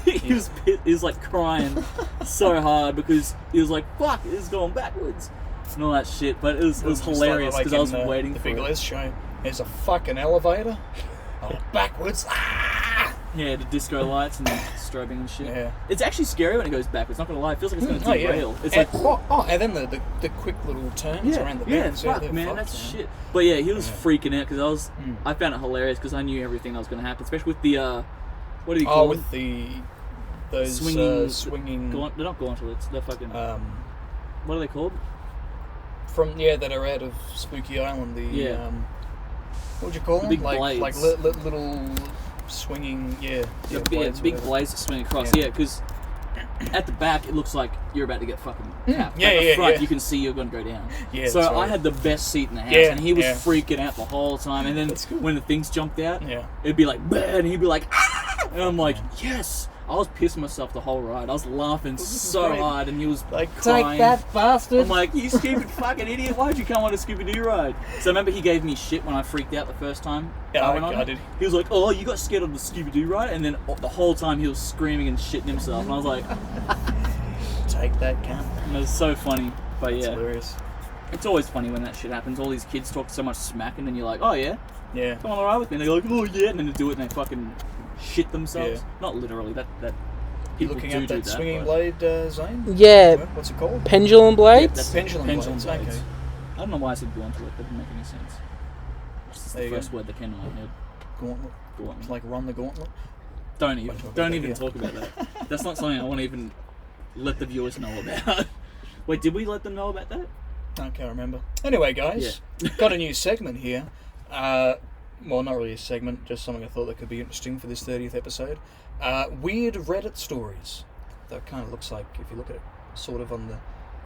[SPEAKER 2] he was like crying so hard because he was like, fuck, this is going backwards. And all that shit. But it was
[SPEAKER 3] It's like
[SPEAKER 2] hilarious because I was
[SPEAKER 3] in,
[SPEAKER 2] waiting
[SPEAKER 3] the
[SPEAKER 2] for
[SPEAKER 3] Big
[SPEAKER 2] it.
[SPEAKER 3] Les show. There's a fucking elevator. Oh, backwards. Ah!
[SPEAKER 2] Yeah, the disco lights and the strobing and shit.
[SPEAKER 3] Yeah.
[SPEAKER 2] It's actually scary when it goes backwards. Not gonna lie, it feels like it's gonna
[SPEAKER 3] Oh, yeah.
[SPEAKER 2] derail. It's
[SPEAKER 3] and,
[SPEAKER 2] like
[SPEAKER 3] and then the quick little turns around the bend.
[SPEAKER 2] fuck,
[SPEAKER 3] they're
[SPEAKER 2] man,
[SPEAKER 3] fucked,
[SPEAKER 2] that's
[SPEAKER 3] man.
[SPEAKER 2] shit. But yeah, he was
[SPEAKER 3] Yeah.
[SPEAKER 2] freaking out because I found it hilarious because I knew everything that was gonna happen, especially with the what do you
[SPEAKER 3] Oh,
[SPEAKER 2] call
[SPEAKER 3] with those swinging.
[SPEAKER 2] They're not gauntlets. They're fucking. What are they called?
[SPEAKER 3] From that are out of Spooky Island.
[SPEAKER 2] Yeah.
[SPEAKER 3] What would you call them?
[SPEAKER 2] big
[SPEAKER 3] like
[SPEAKER 2] blades.
[SPEAKER 3] little swinging.
[SPEAKER 2] The
[SPEAKER 3] blades,
[SPEAKER 2] big
[SPEAKER 3] whatever.
[SPEAKER 2] blades that swing across.
[SPEAKER 3] Yeah.
[SPEAKER 2] Yeah, because at the back it looks like you're about to get fucking tapped.
[SPEAKER 3] Yeah,
[SPEAKER 2] At the
[SPEAKER 3] yeah,
[SPEAKER 2] front
[SPEAKER 3] yeah.
[SPEAKER 2] you can see you're going to go down.
[SPEAKER 3] Yeah,
[SPEAKER 2] so
[SPEAKER 3] that's
[SPEAKER 2] I
[SPEAKER 3] right.
[SPEAKER 2] had the best seat in the house,
[SPEAKER 3] Yeah,
[SPEAKER 2] and he was
[SPEAKER 3] yeah.
[SPEAKER 2] freaking out the whole time. And then
[SPEAKER 3] That's cool.
[SPEAKER 2] when the things jumped out,
[SPEAKER 3] Yeah.
[SPEAKER 2] it'd be like, "Bah," and he'd be like, "Ah!" And I'm like, yes. I was pissing myself the whole ride. I was laughing so
[SPEAKER 3] great.
[SPEAKER 2] hard, and he was
[SPEAKER 3] Like,
[SPEAKER 2] crying.
[SPEAKER 3] bastard.
[SPEAKER 2] I'm like, you stupid fucking idiot! Why'd you come on a Scooby-Doo ride? So I remember he gave me shit when I freaked out the first time.
[SPEAKER 3] Yeah,
[SPEAKER 2] I went on
[SPEAKER 3] I
[SPEAKER 2] it.
[SPEAKER 3] did.
[SPEAKER 2] He was like, "Oh, you got scared of the Scooby-Doo ride," and then the whole time he was screaming and shitting himself. And I was like,
[SPEAKER 3] Take that, cunt.
[SPEAKER 2] it was so funny. But
[SPEAKER 3] It's
[SPEAKER 2] yeah,
[SPEAKER 3] hilarious.
[SPEAKER 2] it's always funny when that shit happens. All these kids talk so much smack, and then you're like, "Oh yeah,
[SPEAKER 3] Yeah.
[SPEAKER 2] come on the ride with me." And they're like, "Oh yeah," and then they do it and they fucking shit themselves.
[SPEAKER 3] Yeah.
[SPEAKER 2] Not literally. That people
[SPEAKER 3] looking
[SPEAKER 2] do
[SPEAKER 3] at that
[SPEAKER 2] that,
[SPEAKER 3] swinging
[SPEAKER 2] but-
[SPEAKER 3] blade, Zane?
[SPEAKER 5] Yeah,
[SPEAKER 3] What's it called?
[SPEAKER 5] pendulum blades.
[SPEAKER 2] that's
[SPEAKER 3] Pendulum blades, okay.
[SPEAKER 2] I don't know why I said gauntlet. That didn't make any sense. It's just
[SPEAKER 3] There
[SPEAKER 2] the
[SPEAKER 3] you
[SPEAKER 2] first
[SPEAKER 3] go.
[SPEAKER 2] word that came to my head.
[SPEAKER 3] Gauntlet.
[SPEAKER 2] Gauntlet.
[SPEAKER 3] Like run the gauntlet.
[SPEAKER 2] Don't even.
[SPEAKER 3] talk about
[SPEAKER 2] Don't
[SPEAKER 3] that,
[SPEAKER 2] even
[SPEAKER 3] yeah.
[SPEAKER 2] talk about that. That's not something I want to even let the viewers know about. Wait, did we let them know about that?
[SPEAKER 3] I can't remember. Anyway, guys, got a new segment here. Well, not really a segment, just something I thought that could be interesting for this 30th episode. Weird Reddit stories. That kind of looks like, if you look at it, sort of on the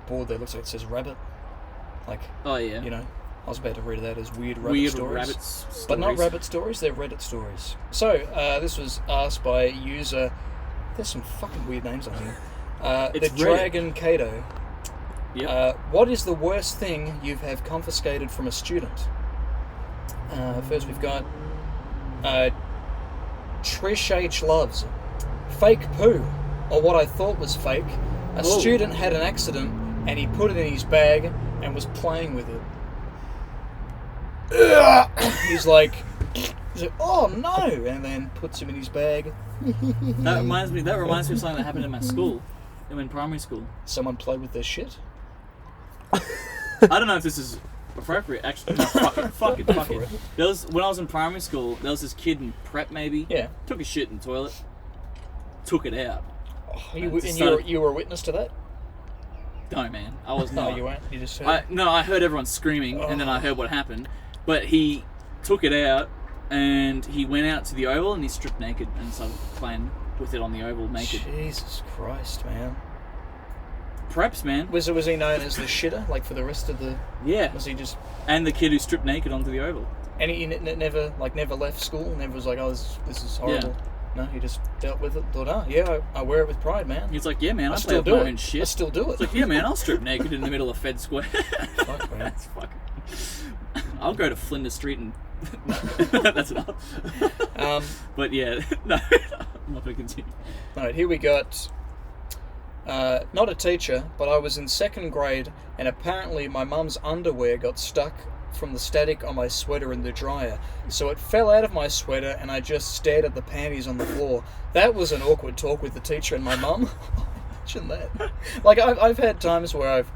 [SPEAKER 3] board there, looks like it says rabbit. Like,
[SPEAKER 2] Oh yeah.
[SPEAKER 3] you know, I was about to read that as weird rabbit
[SPEAKER 2] Weird
[SPEAKER 3] stories.
[SPEAKER 2] rabbits.
[SPEAKER 3] But not
[SPEAKER 2] stories.
[SPEAKER 3] rabbit stories, they're Reddit stories. So, this was asked by a user. There's some fucking weird names on here. The
[SPEAKER 2] It's Reddit.
[SPEAKER 3] Dragon Kato.
[SPEAKER 2] Yep.
[SPEAKER 3] What is the worst thing you have confiscated from a student? First, we've got Trish H. Loves. Fake poo, or what I thought was fake. A
[SPEAKER 2] Whoa.
[SPEAKER 3] student had an accident and he put it in his bag and was playing with it. He's like, oh no, and then puts him in his bag.
[SPEAKER 2] That reminds me of something that happened in my school, in primary school.
[SPEAKER 3] Someone played with their shit.
[SPEAKER 2] I don't know if this is appropriate. Actually, no, fuck it. There was, when I was in primary school, there was this kid in prep maybe.
[SPEAKER 3] Yeah.
[SPEAKER 2] Took a shit in the toilet. Took it out.
[SPEAKER 3] You were a witness to that?
[SPEAKER 2] No, man, I was
[SPEAKER 3] No,
[SPEAKER 2] not.
[SPEAKER 3] you weren't. You just heard.
[SPEAKER 2] I heard everyone screaming, and then I heard what happened. But he took it out, and he went out to the oval, and he stripped naked and started playing with it on the oval naked.
[SPEAKER 3] Jesus Christ, man.
[SPEAKER 2] Preps, man.
[SPEAKER 3] Was he known as the shitter? Like for the rest of the?
[SPEAKER 2] Yeah.
[SPEAKER 3] Was he just?
[SPEAKER 2] And the kid who stripped naked onto the oval.
[SPEAKER 3] And he never left school. Never was like, oh, this is horrible. No, he just dealt with it. Thought, I wear it with pride, man.
[SPEAKER 2] He's like, yeah, man, I play
[SPEAKER 3] still
[SPEAKER 2] with
[SPEAKER 3] do
[SPEAKER 2] my
[SPEAKER 3] it.
[SPEAKER 2] own shit.
[SPEAKER 3] I still do it.
[SPEAKER 2] It's like, yeah, man, I'll strip naked in the middle of Fed Square.
[SPEAKER 3] Fuck, man.
[SPEAKER 2] That's fucking. I'll go to Flinders Street and. That's enough. But yeah, no, I'm not going to continue.
[SPEAKER 3] Alright, here we got. Not a teacher, but I was in second grade, and apparently my mum's underwear got stuck from the static on my sweater in the dryer. So it fell out of my sweater, and I just stared at the panties on the floor. That was an awkward talk with the teacher and my mum. Imagine that. Like, I've had times where I've,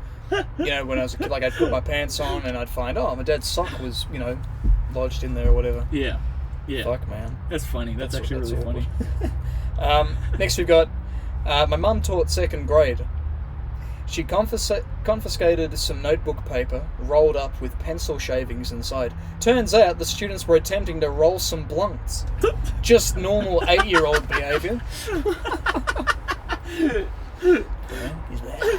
[SPEAKER 3] when I was a kid, like I'd put my pants on and I'd find, my dad's sock was, lodged in there or whatever.
[SPEAKER 2] Yeah. Yeah.
[SPEAKER 3] Fuck, man.
[SPEAKER 2] That's funny. That's actually
[SPEAKER 3] that's
[SPEAKER 2] really funny.
[SPEAKER 3] Next we've got, my mum taught second grade. She confiscated some notebook paper rolled up with pencil shavings inside. Turns out the students were attempting to roll some blunts. Just normal 8-year-old behaviour.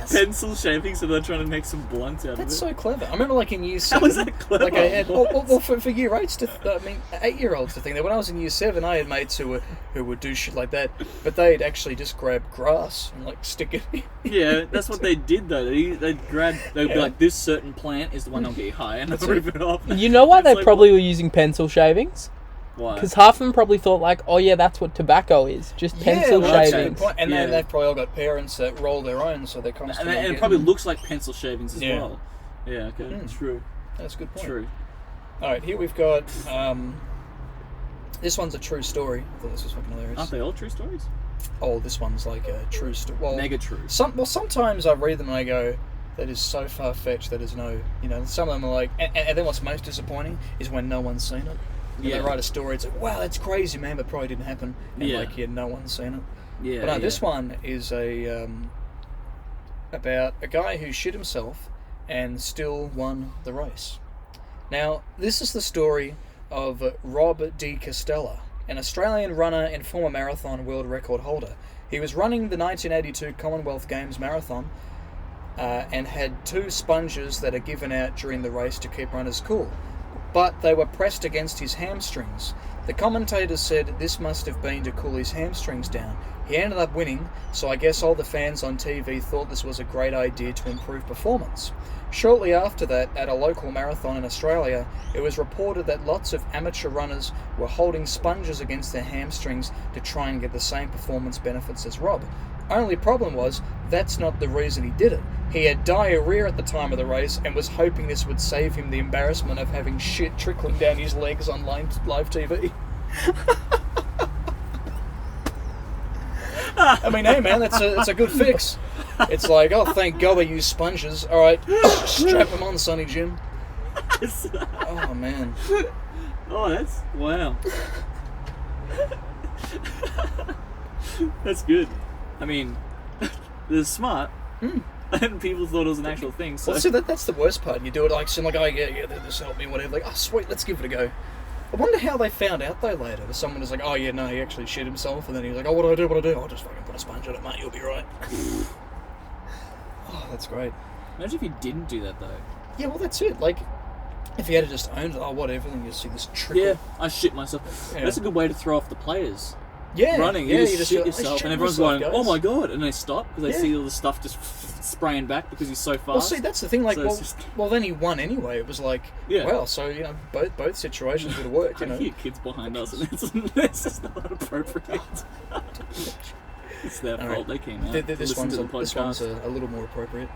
[SPEAKER 2] Pencil shaving, so they're trying to make some blunts out
[SPEAKER 3] That's
[SPEAKER 2] of it.
[SPEAKER 3] so clever. I remember, like in year 7.
[SPEAKER 2] How is that clever?
[SPEAKER 3] Like I had, well, for year 8s to, 8-year-olds to think that when I was in year 7, I had mates who would do shit like that, but they'd actually just grab grass and like stick it in.
[SPEAKER 2] Yeah, that's what they did though. They'd be like, this certain plant is the one that'll get you high, and they'll rip it off.
[SPEAKER 5] You know why
[SPEAKER 2] It's
[SPEAKER 5] they
[SPEAKER 2] like,
[SPEAKER 5] probably were using pencil shavings?
[SPEAKER 2] Why?
[SPEAKER 5] Because half of them probably thought like, oh yeah, that's what tobacco is, just pencil
[SPEAKER 3] well, that's a good
[SPEAKER 5] shavings.
[SPEAKER 3] point. And then
[SPEAKER 2] Yeah.
[SPEAKER 3] they've probably all got parents that roll their own, so they're
[SPEAKER 2] And,
[SPEAKER 3] constantly.
[SPEAKER 2] and it probably looks like pencil shavings as
[SPEAKER 3] Yeah.
[SPEAKER 2] well. Yeah, okay, true.
[SPEAKER 3] That's a good point.
[SPEAKER 2] True.
[SPEAKER 3] All right, here we've got. This one's a true story. I thought this was fucking hilarious.
[SPEAKER 2] Aren't they all true stories?
[SPEAKER 3] Oh, this one's like a true story. Well,
[SPEAKER 2] Mega true.
[SPEAKER 3] sometimes I read them and I go, that is so far fetched. That is no, Some of them are like, and then what's most disappointing is when no one's seen it. When
[SPEAKER 2] Yeah.
[SPEAKER 3] They write a story. It's like, wow, that's crazy, man, but probably didn't happen. And
[SPEAKER 2] Yeah.
[SPEAKER 3] no one's seen it.
[SPEAKER 2] Yeah.
[SPEAKER 3] But no,
[SPEAKER 2] yeah.
[SPEAKER 3] this one is about a guy who shit himself and still won the race. Now, this is the story of Rob de Castella, an Australian runner and former marathon world record holder. He was running the 1982 Commonwealth Games marathon and had 2 sponges that are given out during the race to keep runners cool. But they were pressed against his hamstrings. The commentators said this must have been to cool his hamstrings down. He ended up winning, so I guess all the fans on TV thought this was a great idea to improve performance. Shortly after that, at a local marathon in Australia, it was reported that lots of amateur runners were holding sponges against their hamstrings to try and get the same performance benefits as Rob. Only problem was, that's not the reason he did it. He had diarrhea at the time of the race and was hoping this would save him the embarrassment of having shit trickling down his legs on live TV. I mean, hey man, that's a good fix. It's like, oh, thank God they use sponges. All right, strap them on, Sonny Jim. Oh man.
[SPEAKER 2] Oh, that's wow. That's good. I mean, they're smart, and people thought it was an actual thing. So
[SPEAKER 3] Well, see, that's the worst part. You do it like, so like, oh yeah, this helped me, whatever. Like, oh sweet, let's give it a go. I wonder how they found out though later. That someone was like, oh yeah, no, he actually shit himself, and then he was like, oh, what do I do? I'll just fucking put a sponge on it, mate. You'll be right. Oh, that's great.
[SPEAKER 2] imagine if you didn't do that though.
[SPEAKER 3] Yeah, well, that's it. Like, if you had just owned it, oh whatever, then you see this trickle.
[SPEAKER 2] Yeah, I shit myself.
[SPEAKER 3] Yeah.
[SPEAKER 2] That's a good way to throw off the players.
[SPEAKER 3] Yeah,
[SPEAKER 2] Running,
[SPEAKER 3] yeah,
[SPEAKER 2] you just shit
[SPEAKER 3] go, "I
[SPEAKER 2] yourself,
[SPEAKER 3] shit
[SPEAKER 2] and everyone's
[SPEAKER 3] myself,
[SPEAKER 2] going,
[SPEAKER 3] guys."
[SPEAKER 2] "Oh my god!" and they stop because they
[SPEAKER 3] Yeah.
[SPEAKER 2] see all the stuff just spraying back because he's so fast.
[SPEAKER 3] Well, see, that's the thing. Like,
[SPEAKER 2] So it's just-
[SPEAKER 3] well, then he won anyway. It was like,
[SPEAKER 2] Yeah.
[SPEAKER 3] well, so you know, both situations would have worked. You
[SPEAKER 2] I
[SPEAKER 3] know,
[SPEAKER 2] hear kids behind us, and it's just not appropriate. It's their
[SPEAKER 3] All
[SPEAKER 2] fault.
[SPEAKER 3] right.
[SPEAKER 2] They came out.
[SPEAKER 3] This
[SPEAKER 2] Listen
[SPEAKER 3] one's,
[SPEAKER 2] to the
[SPEAKER 3] this one's
[SPEAKER 2] podcast.
[SPEAKER 3] a little more appropriate.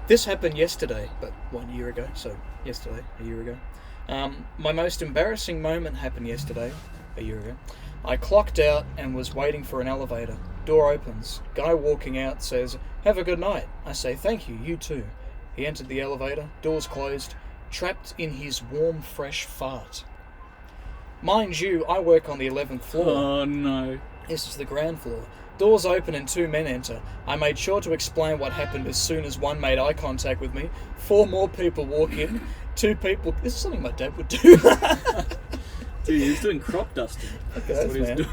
[SPEAKER 3] This happened yesterday, but 1 year ago. So yesterday, a year ago. My most embarrassing moment happened yesterday, a year ago. I clocked out and was waiting for an elevator. Door opens. Guy walking out says, "Have a good night." I say, "Thank you, you too." He entered the elevator. Doors closed. Trapped in his warm, fresh fart. Mind you, I work on the 11th floor.
[SPEAKER 2] Oh no.
[SPEAKER 3] This is the ground floor. Doors open and 2 men enter. I made sure to explain what happened as soon as one made eye contact with me. 4 more people walk in. 2 people... This is something my dad would do.
[SPEAKER 2] Dude, he was doing crop dusting. That's what he was
[SPEAKER 3] man.
[SPEAKER 2] doing.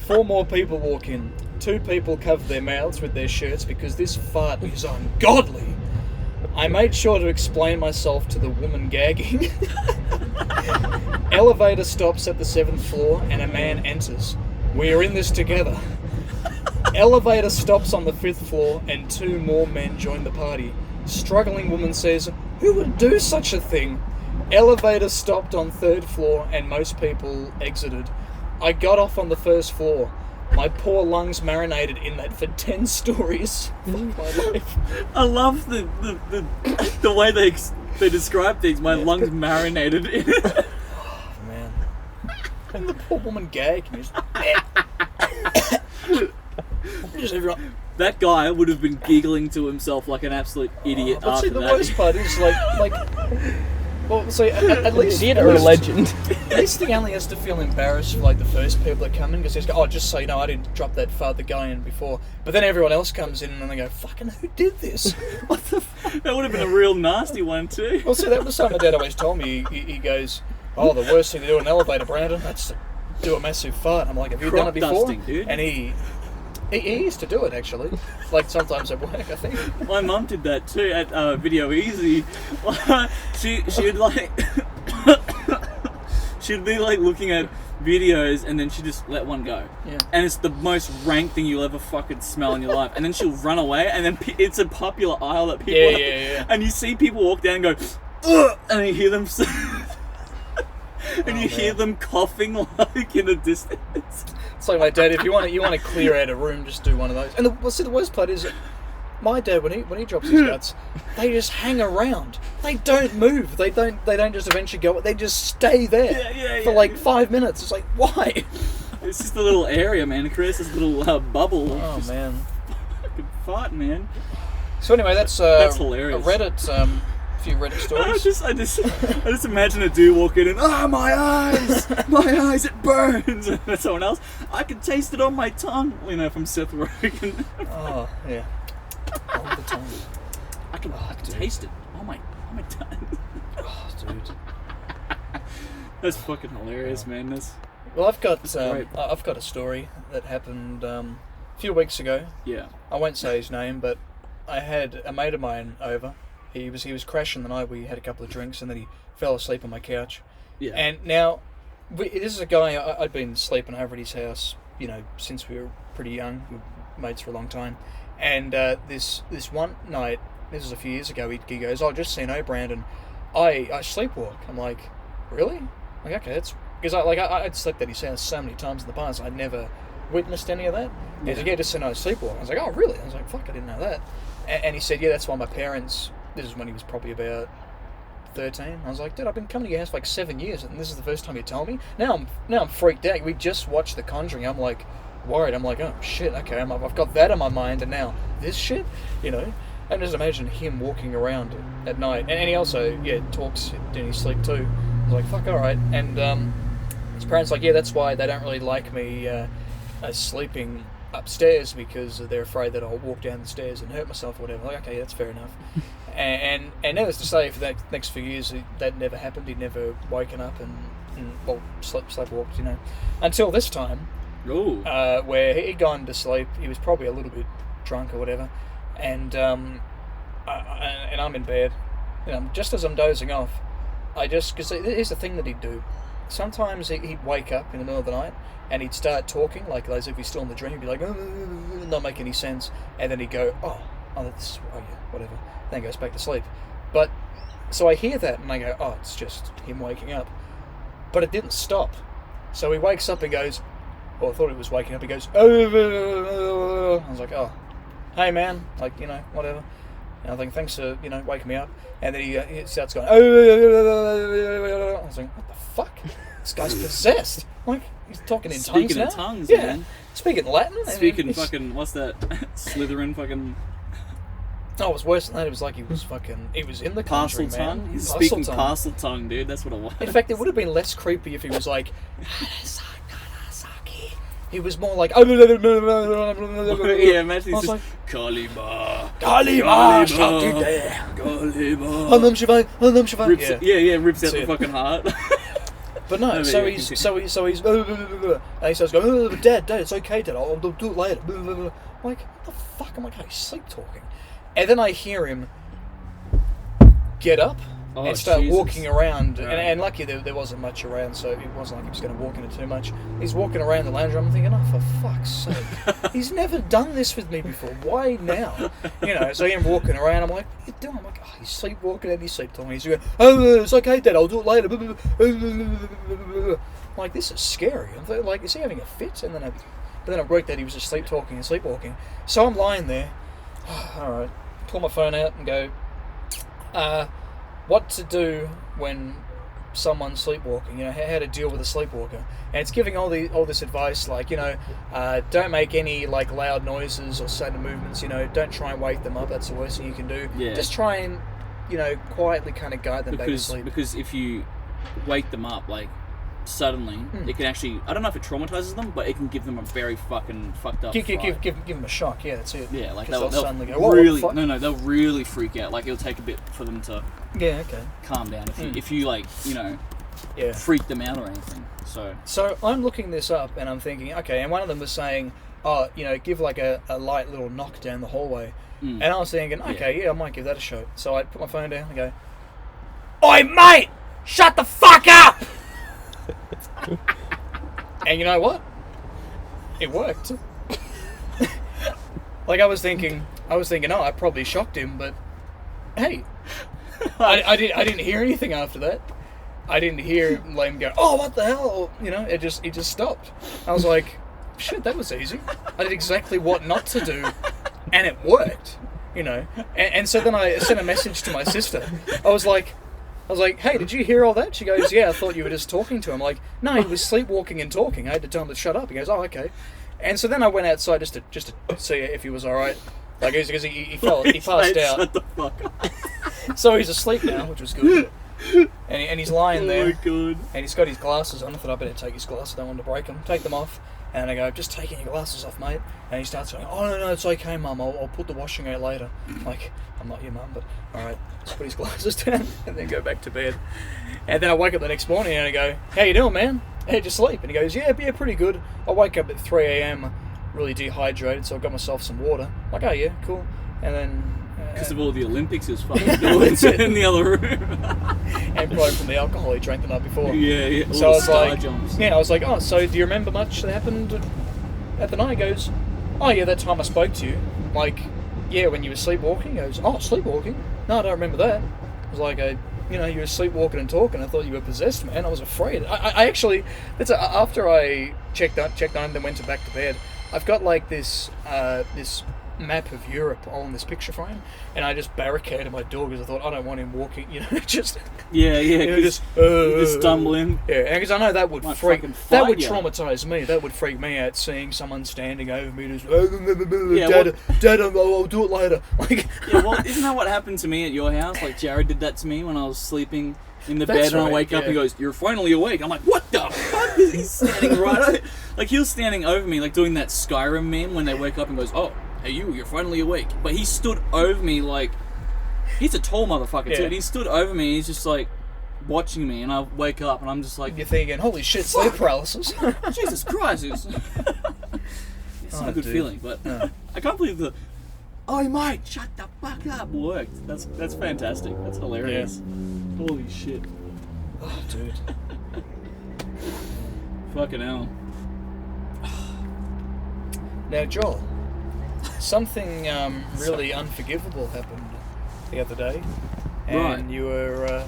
[SPEAKER 3] 4 more people walk in. 2 people cover their mouths with their shirts because this fart is ungodly. I made sure to explain myself to the woman gagging. Elevator stops at the 7th floor and a man enters. We are in this together. Elevator stops on the 5th floor and 2 more men join the party. Struggling woman says, "Who would do such a thing?" Elevator stopped on 3rd floor and most people exited. I got off on the 1st floor. My poor lungs marinated in that for 10 stories. Fuck my life.
[SPEAKER 2] I love the way they describe things. My lungs marinated in it.
[SPEAKER 3] Man. And the poor woman gagged. And just everyone.
[SPEAKER 2] That guy would have been giggling to himself like an absolute idiot
[SPEAKER 3] But see,
[SPEAKER 2] after
[SPEAKER 3] the
[SPEAKER 2] that.
[SPEAKER 3] worst part is like. Well, see, at least
[SPEAKER 5] Idiot or a legend?
[SPEAKER 3] At least he only has to feel embarrassed for like the first people that come in because he's go, "Oh, just so you know, I didn't drop that fart the guy in before." But then everyone else comes in and they go, "Fucking who did this?"
[SPEAKER 2] What the that would have been a real nasty one too.
[SPEAKER 3] Well, see, that was something my dad always told me. He goes, "Oh, the worst thing to do in an elevator, Brandon, that's to do a massive fart." I'm like, "Have you done
[SPEAKER 2] Crop
[SPEAKER 3] it before?"
[SPEAKER 2] dusting, dude.
[SPEAKER 3] And he used to do it actually, like sometimes at work, I think.
[SPEAKER 2] My mum did that too at Video Easy. She'd like she'd be like looking at videos and then she'd just let one go.
[SPEAKER 3] Yeah.
[SPEAKER 2] And it's the most rank thing you'll ever fucking smell in your life. And then she'll run away and then it's a popular aisle that people
[SPEAKER 3] Yeah.
[SPEAKER 2] and you see people walk down and go, "Ugh," and you hear them and you hear them coughing like in the distance.
[SPEAKER 3] It's like my dad. If you want to clear out a room, just do one of those. And the worst part is, my dad when he drops his guts, they just hang around. They don't move. They don't just eventually go. They just stay there for like 5 minutes. It's like, why?
[SPEAKER 2] It's just a little area, man. It creates this little bubble. of
[SPEAKER 3] Oh
[SPEAKER 2] just
[SPEAKER 3] man.
[SPEAKER 2] fucking fart, man.
[SPEAKER 3] So anyway, that's
[SPEAKER 2] hilarious.
[SPEAKER 3] A Reddit, a few Reddit stories.
[SPEAKER 2] I just imagine a dude walking in. Ah, my eyes, it burns. And someone else, I can taste it on my tongue. You know, from Seth Rogen.
[SPEAKER 3] Oh yeah. All the time.
[SPEAKER 2] I can taste it on my tongue.
[SPEAKER 3] Oh, dude.
[SPEAKER 2] That's fucking hilarious, man. That's
[SPEAKER 3] Well, I've got
[SPEAKER 2] great.
[SPEAKER 3] I've got a story that happened a few weeks ago.
[SPEAKER 2] yeah.
[SPEAKER 3] I won't say his name, but I had a mate of mine over. He was crashing the night. We had a couple of drinks, and then he fell asleep on my couch.
[SPEAKER 2] Yeah.
[SPEAKER 3] And now, this is a guy I'd been sleeping over at his house, you know, since we were pretty young. We were mates for a long time. And this one night, this was a few years ago, he goes, "Oh, just so you know, Brandon, I sleepwalk." I'm like, "Really?" I'm like, okay, that's because I'd slept at his house so many times in the past. I'd never witnessed any of that. And he's like, "Yeah, just so you know, I sleepwalk." I was like, "Oh, really?" I was like, "Fuck, I didn't know that." And he said, "Yeah, that's why my parents." This is when he was probably about 13. I was like, "Dude, I've been coming to your house for like 7 years, and this is the first time you tell me." Now I'm freaked out. We just watched The Conjuring. I'm like, worried. I'm like, oh shit, okay, I've got that in my mind, and now this shit, you know. And just imagine him walking around at night, and he also talks in his sleep too. I was like, fuck, all right. And his parents like, yeah, that's why they don't really like me sleeping upstairs, because they're afraid that I'll walk down the stairs and hurt myself or whatever. Like, okay, that's fair enough. and needless to say, for the next few years, that never happened. He'd never woken up and sleepwalked, you know, until this time.
[SPEAKER 2] Ooh.
[SPEAKER 3] Where he'd gone to sleep. He was probably a little bit drunk or whatever, and I'm in bed, and just as I'm dozing off, because here's the thing that he'd do. Sometimes he'd wake up in the middle of the night and he'd start talking like as if he's still in the dream. He'd be like, not make any sense, and then he'd go, oh yeah, whatever. Then goes back to sleep. But so I hear that and I go, oh, it's just him waking up. But it didn't stop. So he wakes up and goes, I thought he was waking up. He goes, oh. I was like, oh, hey man, like, you know, whatever. And I think, thanks for, you know, waking me up. And then he starts going, oh. I was like, what the fuck? This guy's possessed. Like, he's talking in tongues now.
[SPEAKER 2] Speaking in tongues,
[SPEAKER 3] yeah.
[SPEAKER 2] man.
[SPEAKER 3] Speaking Latin.
[SPEAKER 2] Speaking fucking, what's that? Slytherin fucking...
[SPEAKER 3] Oh, it was worse than that. It was like he was in the country,
[SPEAKER 2] Parcel
[SPEAKER 3] man.
[SPEAKER 2] tongue? He's
[SPEAKER 3] Parcel
[SPEAKER 2] speaking
[SPEAKER 3] tongue.
[SPEAKER 2] parcel tongue, dude. That's what it was.
[SPEAKER 3] In fact, it would have been less creepy if he was like, he was more like,
[SPEAKER 2] yeah, imagine he's just,
[SPEAKER 3] like,
[SPEAKER 2] Kalima.
[SPEAKER 3] Kalima, Kalima.
[SPEAKER 2] Rips, yeah, rips out
[SPEAKER 3] That's
[SPEAKER 2] the
[SPEAKER 3] it.
[SPEAKER 2] fucking heart.
[SPEAKER 3] But no,
[SPEAKER 2] Oh,
[SPEAKER 3] so
[SPEAKER 2] yeah,
[SPEAKER 3] he's
[SPEAKER 2] continue.
[SPEAKER 3] and he starts going, Dad, it's okay, Dad, I'll do it later. I'm like, what the fuck? I'm like, oh, he's sleep talking. And then I hear him get up and start
[SPEAKER 2] Jesus.
[SPEAKER 3] walking around.
[SPEAKER 2] Right.
[SPEAKER 3] And lucky there wasn't much around, so it wasn't like he was going to walk into too much. He's walking around the lounge room. I'm thinking, oh, for fuck's sake. He's never done this with me before. Why now? You know, so him walking around, I'm like, what are you doing? I'm like, oh, he's sleepwalking and he's sleep talking. He's going, oh, it's okay, Dad, I'll do it later. I'm like, this is scary. I'm like, is he having a fit? But then I broke that he was just sleep talking and sleepwalking. So I'm lying there. All right, pull my phone out and go, what to do when someone's sleepwalking, you know, how to deal with a sleepwalker. And it's giving all this advice, like, you know, don't make any like loud noises or sudden movements, you know, don't try and wake them up, that's the worst thing you can do.
[SPEAKER 2] Yeah.
[SPEAKER 3] Just try and, you know, quietly kind of guide them back to sleep.
[SPEAKER 2] Because if you wake them up, like, suddenly, it can actually, I don't know if it traumatizes them, but it can give them a very fucking fucked up
[SPEAKER 3] Give
[SPEAKER 2] fright.
[SPEAKER 3] them a shock, yeah, that's it.
[SPEAKER 2] Yeah, like
[SPEAKER 3] 'Cause
[SPEAKER 2] they'll
[SPEAKER 3] suddenly go, whoa,
[SPEAKER 2] really,
[SPEAKER 3] what the fuck?
[SPEAKER 2] no, they'll really freak out. Like, it'll take a bit for them to
[SPEAKER 3] Yeah, okay.
[SPEAKER 2] calm down if you like, you know,
[SPEAKER 3] Yeah.
[SPEAKER 2] freak them out or anything.
[SPEAKER 3] So I'm looking this up and I'm thinking, okay, and one of them was saying, oh, you know, give like a light little knock down the hallway. And I was thinking, okay, yeah, I might give that a shot. So I put my phone down and go, oi, mate, shut the fuck up! And you know what? It worked. Like I was thinking, oh, I probably shocked him, but hey, I didn't hear anything after that. I didn't hear him go, oh, what the hell? You know, it just stopped. I was like, shit, that was easy. I did exactly what not to do, and it worked. You know, and so then I sent a message to my sister. I was like, hey, did you hear all that? She goes, yeah, I thought you were just talking to him. I'm like, no, he was sleepwalking and talking. I had to tell him to shut up. He goes, oh, okay. And so then I went outside just to see if he was all right. Like, because he passed out.
[SPEAKER 2] Shut the fuck up.
[SPEAKER 3] So he's asleep now, which was good. And he's lying
[SPEAKER 2] Oh
[SPEAKER 3] there.
[SPEAKER 2] my god.
[SPEAKER 3] And he's got his glasses on. I thought I better take his glasses. I don't want to break them. Take them off. And I go, just taking your glasses off, mate. And he starts going, oh, no, it's okay, Mum. I'll put the washing out later. Like, I'm not your mum, but all right. Just put his glasses down and then go back to bed. And then I wake up the next morning and I go, how you doing, man? How'd you sleep? And he goes, yeah, pretty good. I wake up at 3 a.m. really dehydrated, so I got myself some water. I'm like, oh, yeah, cool. And then...
[SPEAKER 2] Because of all the Olympics, he was fucking doing in the other room.
[SPEAKER 3] and probably from the alcohol he drank the night before.
[SPEAKER 2] Yeah. All
[SPEAKER 3] So
[SPEAKER 2] the
[SPEAKER 3] I was
[SPEAKER 2] star
[SPEAKER 3] like,
[SPEAKER 2] jumps.
[SPEAKER 3] yeah, I was like, oh, so do you remember much that happened at the night? He goes, oh yeah, that time I spoke to you. Like, yeah, when you were sleepwalking. He goes, oh, sleepwalking? No, I don't remember that. I was like, you know, you were sleepwalking and talking. I thought you were possessed, man. I was afraid. I actually, after I checked on, then went back to bed. I've got like this map of Europe on this picture frame, and I just barricaded my door because I thought I don't want him walking, just
[SPEAKER 2] Yeah,
[SPEAKER 3] just
[SPEAKER 2] stumble in.
[SPEAKER 3] Yeah, because I know that would
[SPEAKER 2] Might
[SPEAKER 3] freak,
[SPEAKER 2] fucking
[SPEAKER 3] that
[SPEAKER 2] fight
[SPEAKER 3] would
[SPEAKER 2] ya.
[SPEAKER 3] traumatize me. That would freak me out seeing someone standing over me, just Dad, I'll do it later. Like,
[SPEAKER 2] Yeah, well, isn't that what happened to me at your house? Like, Jared did that to me when I was sleeping in the
[SPEAKER 3] That's
[SPEAKER 2] bed, and I
[SPEAKER 3] right,
[SPEAKER 2] wake up
[SPEAKER 3] yeah.
[SPEAKER 2] and he goes, "You're finally awake." I'm like, "What the fuck?" He's standing right over, like he was standing over me, like doing that Skyrim meme when they wake up and goes, "Oh, hey you're finally awake." But he stood over me like he's a tall motherfucker too.
[SPEAKER 3] Yeah.
[SPEAKER 2] And he stood over me. And he's just like watching me, and I wake up and I'm just like,
[SPEAKER 3] you're thinking, holy shit, sleep paralysis.
[SPEAKER 2] Jesus Christ! It's not a good
[SPEAKER 3] dude.
[SPEAKER 2] feeling, but
[SPEAKER 3] No.
[SPEAKER 2] I can't believe the. Oh mate, shut the fuck up! Worked. That's fantastic. That's hilarious. Holy shit!
[SPEAKER 3] Oh, dude.
[SPEAKER 2] Fucking hell.
[SPEAKER 3] Now, Joel, something really unforgivable happened the other day, and
[SPEAKER 2] Right.
[SPEAKER 3] you were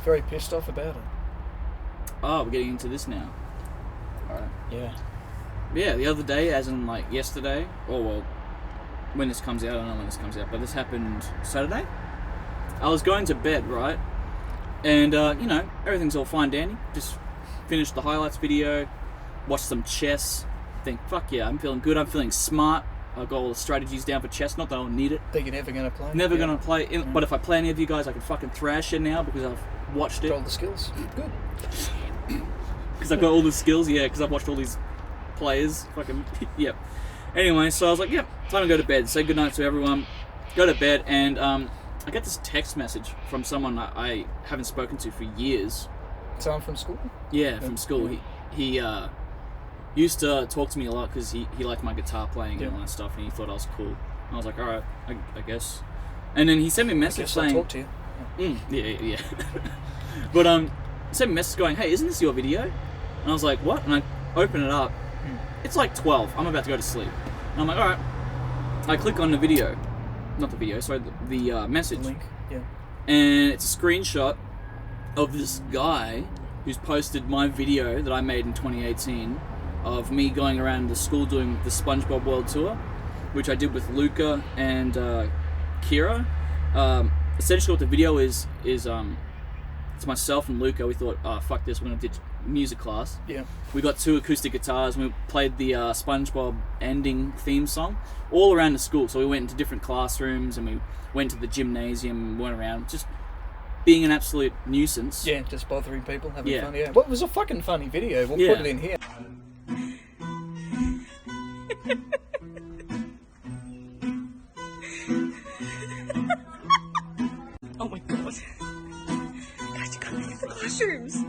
[SPEAKER 3] very pissed off about it.
[SPEAKER 2] Oh, we're getting into this now. Alright.
[SPEAKER 3] Yeah.
[SPEAKER 2] Yeah, the other day, as in like yesterday, or well, when this comes out, I don't know when this comes out, but this happened Saturday. I was going to bed, right? And, everything's all fine, dandy. Just finished the highlights video, watched some chess. Think, fuck yeah, I'm feeling good, I'm feeling smart. I've got all the strategies down for chess, not that I'll need it.
[SPEAKER 3] Think you're never going to play?
[SPEAKER 2] Never
[SPEAKER 3] Yeah.
[SPEAKER 2] gonna play, but if I play any of you guys, I can fucking thrash it now because I've watched it.
[SPEAKER 3] Got all the skills. Good.
[SPEAKER 2] Because I've got all the skills, yeah, because I've watched all these players. Fucking, yep. Anyway, so I was like, yep, time to go to bed. Say goodnight to everyone. Go to bed, and I get this text message from someone I haven't spoken to for years.
[SPEAKER 3] Someone from school?
[SPEAKER 2] Yeah, from school.
[SPEAKER 3] Yeah.
[SPEAKER 2] He used to talk to me a lot because he liked my guitar playing and all that stuff, and he thought I was cool. And I was like, alright, I guess. And then he sent me a message
[SPEAKER 3] Guess I'll
[SPEAKER 2] saying...
[SPEAKER 3] talk to you.
[SPEAKER 2] Yeah. But he sent me a message going, "Hey, isn't this your video?" And I was like, "What?" And I open it up. It's like 12. I'm about to go to sleep. And I'm like, alright. I click on the video. Not the video, sorry, the message.
[SPEAKER 3] Link. Yeah.
[SPEAKER 2] And it's a screenshot of this guy who's posted my video that I made in 2018 of me going around the school doing the SpongeBob World Tour, which I did with Luca and Kira. Essentially what the video is it's myself and Luca. We thought, oh fuck this, we're gonna ditch music class.
[SPEAKER 3] Yeah.
[SPEAKER 2] We got 2 acoustic guitars and we played the SpongeBob ending theme song all around the school. So we went into different classrooms and we went to the gymnasium and went around just being an absolute nuisance.
[SPEAKER 3] Yeah, just bothering people, having
[SPEAKER 2] Yeah.
[SPEAKER 3] fun. Yeah. Well, it was a fucking funny video. We'll
[SPEAKER 2] Yeah.
[SPEAKER 3] put it in here.
[SPEAKER 6] Oh my god. Guys, you gotta look at the classrooms.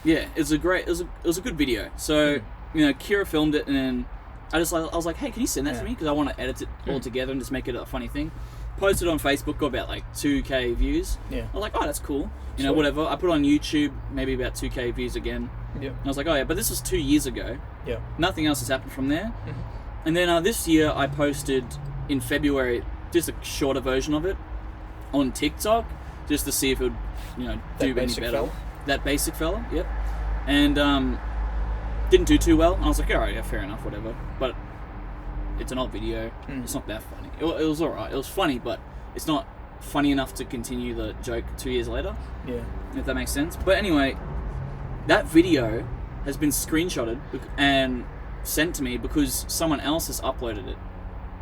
[SPEAKER 2] Yeah, it was a good video. So, Kira filmed it, and then I was like, hey, can you send that to me? Because I want to edit it all together and just make it a funny thing. Posted on Facebook, got about like 2k views.
[SPEAKER 3] Yeah.
[SPEAKER 2] I was like, oh, that's cool.
[SPEAKER 3] Sweet.
[SPEAKER 2] Whatever. I put it on YouTube, maybe about 2k views again.
[SPEAKER 3] Yeah.
[SPEAKER 2] And I was like, oh yeah, but this was 2 years ago.
[SPEAKER 3] Yeah.
[SPEAKER 2] Nothing else has happened from there. And then this year I posted in February just a shorter version of it on TikTok just to see if it would, do any
[SPEAKER 3] basic
[SPEAKER 2] better.
[SPEAKER 3] fella?
[SPEAKER 2] That basic fella, yep. And didn't do too well. And I was like, alright, yeah, fair enough, whatever. But it's an old video. It's not that funny. It was alright. It was funny, but it's not funny enough to continue the joke 2 years later.
[SPEAKER 3] Yeah.
[SPEAKER 2] If that makes sense. But anyway, that video has been screenshotted and sent to me because someone else has uploaded it.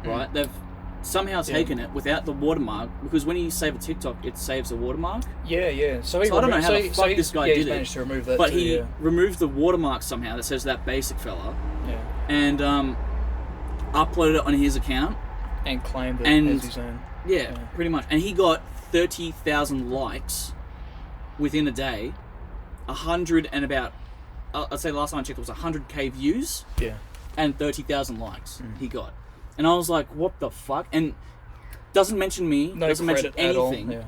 [SPEAKER 2] Right? They've somehow taken it without the watermark, because when you save a TikTok, it saves a watermark.
[SPEAKER 3] Yeah, yeah. So,
[SPEAKER 2] I don't know how the fuck
[SPEAKER 3] he's-
[SPEAKER 2] this guy
[SPEAKER 3] yeah,
[SPEAKER 2] did
[SPEAKER 3] he's
[SPEAKER 2] it.
[SPEAKER 3] managed to remove that
[SPEAKER 2] But
[SPEAKER 3] too,
[SPEAKER 2] he
[SPEAKER 3] yeah.
[SPEAKER 2] removed the watermark somehow that says that basic fella,
[SPEAKER 3] Yeah.
[SPEAKER 2] and uploaded it on his account.
[SPEAKER 3] And claimed it
[SPEAKER 2] And-
[SPEAKER 3] as his own.
[SPEAKER 2] Yeah, pretty much. And he got 30,000 likes within a day. 100 and about, I'd say last time I checked it was 100k views
[SPEAKER 3] Yeah.
[SPEAKER 2] and 30,000 likes he got. And I was like, what the fuck? And doesn't mention me,
[SPEAKER 3] No
[SPEAKER 2] doesn't mention
[SPEAKER 3] credit at all.
[SPEAKER 2] anything.
[SPEAKER 3] Yeah.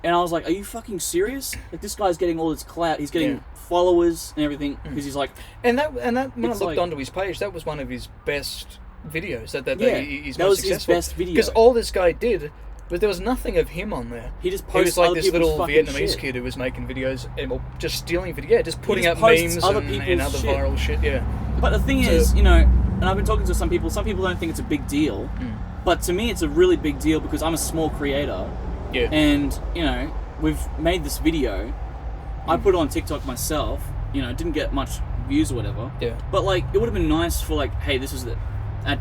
[SPEAKER 2] And I was like, are you fucking serious? Like, this guy's getting all this clout. He's getting
[SPEAKER 3] Yeah.
[SPEAKER 2] followers and everything because he's like,
[SPEAKER 3] And that when I
[SPEAKER 2] It's
[SPEAKER 3] looked
[SPEAKER 2] like-
[SPEAKER 3] onto his page, that was one of his best videos. That
[SPEAKER 2] Yeah,
[SPEAKER 3] he's
[SPEAKER 2] that
[SPEAKER 3] most
[SPEAKER 2] was his
[SPEAKER 3] successful.
[SPEAKER 2] best video.
[SPEAKER 3] Because all this guy did, but there was nothing of him on there.
[SPEAKER 2] he just
[SPEAKER 3] He
[SPEAKER 2] posts
[SPEAKER 3] was like
[SPEAKER 2] other
[SPEAKER 3] this
[SPEAKER 2] people's
[SPEAKER 3] little
[SPEAKER 2] fucking
[SPEAKER 3] Vietnamese
[SPEAKER 2] shit.
[SPEAKER 3] kid who was making videos and just stealing video. Yeah, just putting
[SPEAKER 2] just
[SPEAKER 3] up
[SPEAKER 2] posts
[SPEAKER 3] memes
[SPEAKER 2] other
[SPEAKER 3] and
[SPEAKER 2] people's
[SPEAKER 3] other
[SPEAKER 2] shit.
[SPEAKER 3] viral shit. Yeah.
[SPEAKER 2] But the thing
[SPEAKER 3] So-
[SPEAKER 2] is, you know, and I've been talking to some people don't think it's a big deal. But to me, it's a really big deal because I'm a small creator.
[SPEAKER 3] Yeah.
[SPEAKER 2] And, you know, we've made this video. I put it on TikTok myself. You know, it didn't get much views or whatever.
[SPEAKER 3] Yeah.
[SPEAKER 2] But, like, it would have been nice for, like, hey, this is at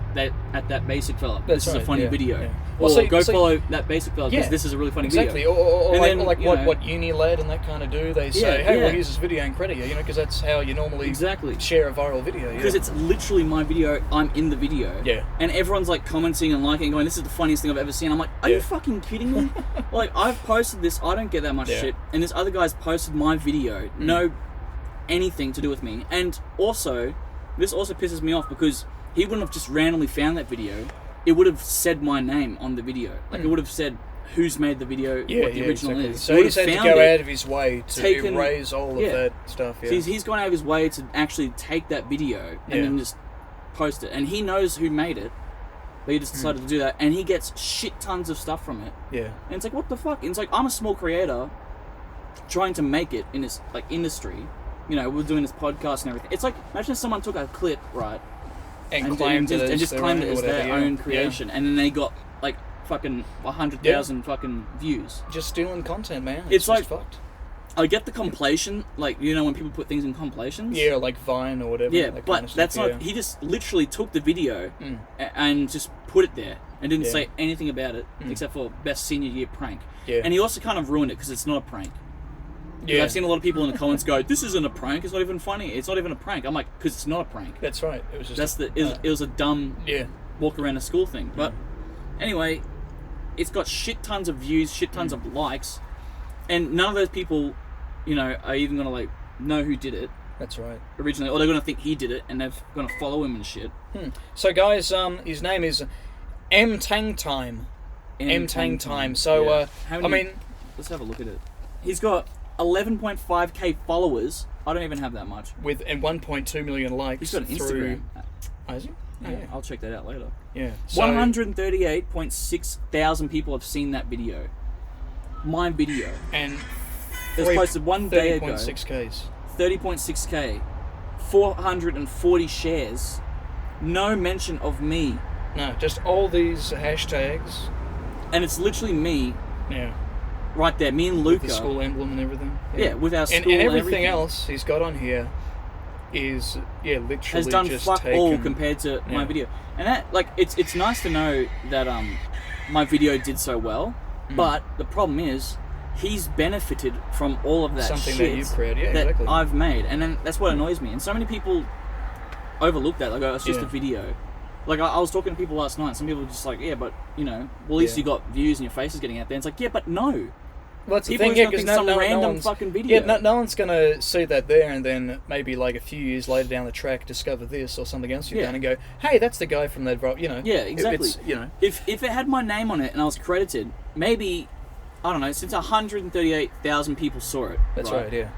[SPEAKER 2] that basic fella.
[SPEAKER 3] That's
[SPEAKER 2] This is a
[SPEAKER 3] right,
[SPEAKER 2] funny
[SPEAKER 3] yeah,
[SPEAKER 2] video.
[SPEAKER 3] yeah.
[SPEAKER 2] Or
[SPEAKER 3] Well, so-
[SPEAKER 2] go
[SPEAKER 3] so-
[SPEAKER 2] follow that basic fella because
[SPEAKER 3] Yeah,
[SPEAKER 2] this is a really funny
[SPEAKER 3] Exactly,
[SPEAKER 2] video.
[SPEAKER 3] or
[SPEAKER 2] And
[SPEAKER 3] like,
[SPEAKER 2] then,
[SPEAKER 3] or like
[SPEAKER 2] you
[SPEAKER 3] what
[SPEAKER 2] know-
[SPEAKER 3] what Unilad and that kind of do. They say,
[SPEAKER 2] Yeah,
[SPEAKER 3] hey,
[SPEAKER 2] yeah.
[SPEAKER 3] well, here's this video and credit you, you know, because that's how you normally
[SPEAKER 2] Exactly.
[SPEAKER 3] share a viral video. Yeah.
[SPEAKER 2] Because it's literally my video. I'm in the video.
[SPEAKER 3] Yeah.
[SPEAKER 2] And everyone's like commenting and liking and going, this is the funniest thing I've ever seen. I'm like, are
[SPEAKER 3] Yeah.
[SPEAKER 2] you fucking kidding me? Like, I've posted this. I don't get that much
[SPEAKER 3] Yeah.
[SPEAKER 2] shit. And this other guy's posted my video. No anything to do with me. And also, this also pisses me off because he wouldn't have just randomly found that video. It would have said my name on the video. Like, it would have said who's made the video, what the original
[SPEAKER 3] exactly.
[SPEAKER 2] is.
[SPEAKER 3] So
[SPEAKER 2] He would
[SPEAKER 3] he's
[SPEAKER 2] have
[SPEAKER 3] had to
[SPEAKER 2] found
[SPEAKER 3] go
[SPEAKER 2] it.
[SPEAKER 3] out of his way to
[SPEAKER 2] taken-
[SPEAKER 3] erase all of
[SPEAKER 2] yeah.
[SPEAKER 3] that stuff. Yeah.
[SPEAKER 2] So he's gone out of his way to actually take that video and
[SPEAKER 3] Yeah.
[SPEAKER 2] then just post it. And he knows who made it, but he just decided to do that. And he gets shit tons of stuff from it.
[SPEAKER 3] yeah.
[SPEAKER 2] And it's like, what the fuck? And it's like, I'm a small creator trying to make it in this like industry. You know, we're doing this podcast and everything. It's like, imagine if someone took a clip, right,
[SPEAKER 3] And claimed
[SPEAKER 2] just,
[SPEAKER 3] it
[SPEAKER 2] and
[SPEAKER 3] as
[SPEAKER 2] just
[SPEAKER 3] their
[SPEAKER 2] claimed
[SPEAKER 3] own
[SPEAKER 2] it
[SPEAKER 3] or
[SPEAKER 2] as their
[SPEAKER 3] whatever, yeah.
[SPEAKER 2] own creation, and then they got like fucking 100,000 fucking views.
[SPEAKER 3] Yeah. Just stealing content, man.
[SPEAKER 2] It's
[SPEAKER 3] It's
[SPEAKER 2] like-
[SPEAKER 3] just fucked.
[SPEAKER 2] I get the compilation, like, you know, when people put things in compilations.
[SPEAKER 3] Yeah, like Vine or whatever.
[SPEAKER 2] Yeah,
[SPEAKER 3] that
[SPEAKER 2] but
[SPEAKER 3] kind of stuff,
[SPEAKER 2] that's
[SPEAKER 3] yeah.
[SPEAKER 2] not. He just literally took the video
[SPEAKER 3] Mm.
[SPEAKER 2] and just put it there and didn't
[SPEAKER 3] Yeah.
[SPEAKER 2] say anything about it except for best senior year prank.
[SPEAKER 3] Yeah.
[SPEAKER 2] And he also kind of ruined it because it's not a prank. 'Cause
[SPEAKER 3] Yeah.
[SPEAKER 2] I've seen a lot of people in the comments go, "This isn't a prank. It's not even funny. It's not even a prank." I'm like, "Because it's not a prank.
[SPEAKER 3] That's right. It was just.
[SPEAKER 2] That's it was a dumb
[SPEAKER 3] Yeah.
[SPEAKER 2] walk around a school thing." But anyway, it's got shit tons of views, shit tons of likes, and none of those people, you know, are even gonna like know who did it
[SPEAKER 3] That's right.
[SPEAKER 2] originally, or they're gonna think he did it and they're gonna follow him and shit.
[SPEAKER 3] So, guys, his name is M Tang Time. M Tang Time. So,
[SPEAKER 2] Yeah. How
[SPEAKER 3] I
[SPEAKER 2] many-
[SPEAKER 3] mean,
[SPEAKER 2] let's have a look at it. He's got 11.5k followers. I don't even have that much.
[SPEAKER 3] with and 1.2 million likes.
[SPEAKER 2] He's got an
[SPEAKER 3] through.
[SPEAKER 2] Instagram.
[SPEAKER 3] Oh, is he?
[SPEAKER 2] Yeah, I'll check that out later.
[SPEAKER 3] Yeah. So,
[SPEAKER 2] 138.6 thousand people have seen that video. My video.
[SPEAKER 3] and
[SPEAKER 2] It was posted one day ago.
[SPEAKER 3] 30.6Ks.
[SPEAKER 2] 30.6k. 440 shares. No mention of me.
[SPEAKER 3] No, just all these hashtags.
[SPEAKER 2] And it's literally me
[SPEAKER 3] Yeah.
[SPEAKER 2] right there. Me and Luca.
[SPEAKER 3] The school emblem and everything.
[SPEAKER 2] Yeah, with our school
[SPEAKER 3] and
[SPEAKER 2] and
[SPEAKER 3] everything else he's got on here is literally
[SPEAKER 2] has done
[SPEAKER 3] just
[SPEAKER 2] fuck
[SPEAKER 3] taken,
[SPEAKER 2] all compared to my
[SPEAKER 3] Yeah.
[SPEAKER 2] video. And that, like, it's nice to know that my video did so well,
[SPEAKER 3] Mm.
[SPEAKER 2] but the problem is he's benefited from all of that
[SPEAKER 3] Something that
[SPEAKER 2] shit
[SPEAKER 3] you've created, yeah,
[SPEAKER 2] that
[SPEAKER 3] exactly.
[SPEAKER 2] I've made, and then that's what annoys me. And so many people overlook that. Like, oh, it's just
[SPEAKER 3] Yeah.
[SPEAKER 2] a video. Like, I was talking to people last night. Some people were just like, yeah, but you know, well, at least
[SPEAKER 3] Yeah.
[SPEAKER 2] you got views and your face is getting out there. And it's like, yeah, but no.
[SPEAKER 3] Well, that's the
[SPEAKER 2] People
[SPEAKER 3] thing,
[SPEAKER 2] are
[SPEAKER 3] yeah,
[SPEAKER 2] gonna
[SPEAKER 3] because
[SPEAKER 2] think some
[SPEAKER 3] no
[SPEAKER 2] random
[SPEAKER 3] one's,
[SPEAKER 2] fucking video.
[SPEAKER 3] Yeah, no one's gonna see that there, and then maybe like a few years later down the track, discover this or something else you've
[SPEAKER 2] Yeah.
[SPEAKER 3] done, and go, "Hey, that's the guy from that." You know.
[SPEAKER 2] Yeah, exactly.
[SPEAKER 3] It's, you know.
[SPEAKER 2] If it had my name on it and I was credited, maybe, I don't know, since 138,000 people saw it.
[SPEAKER 3] That's right. Yeah.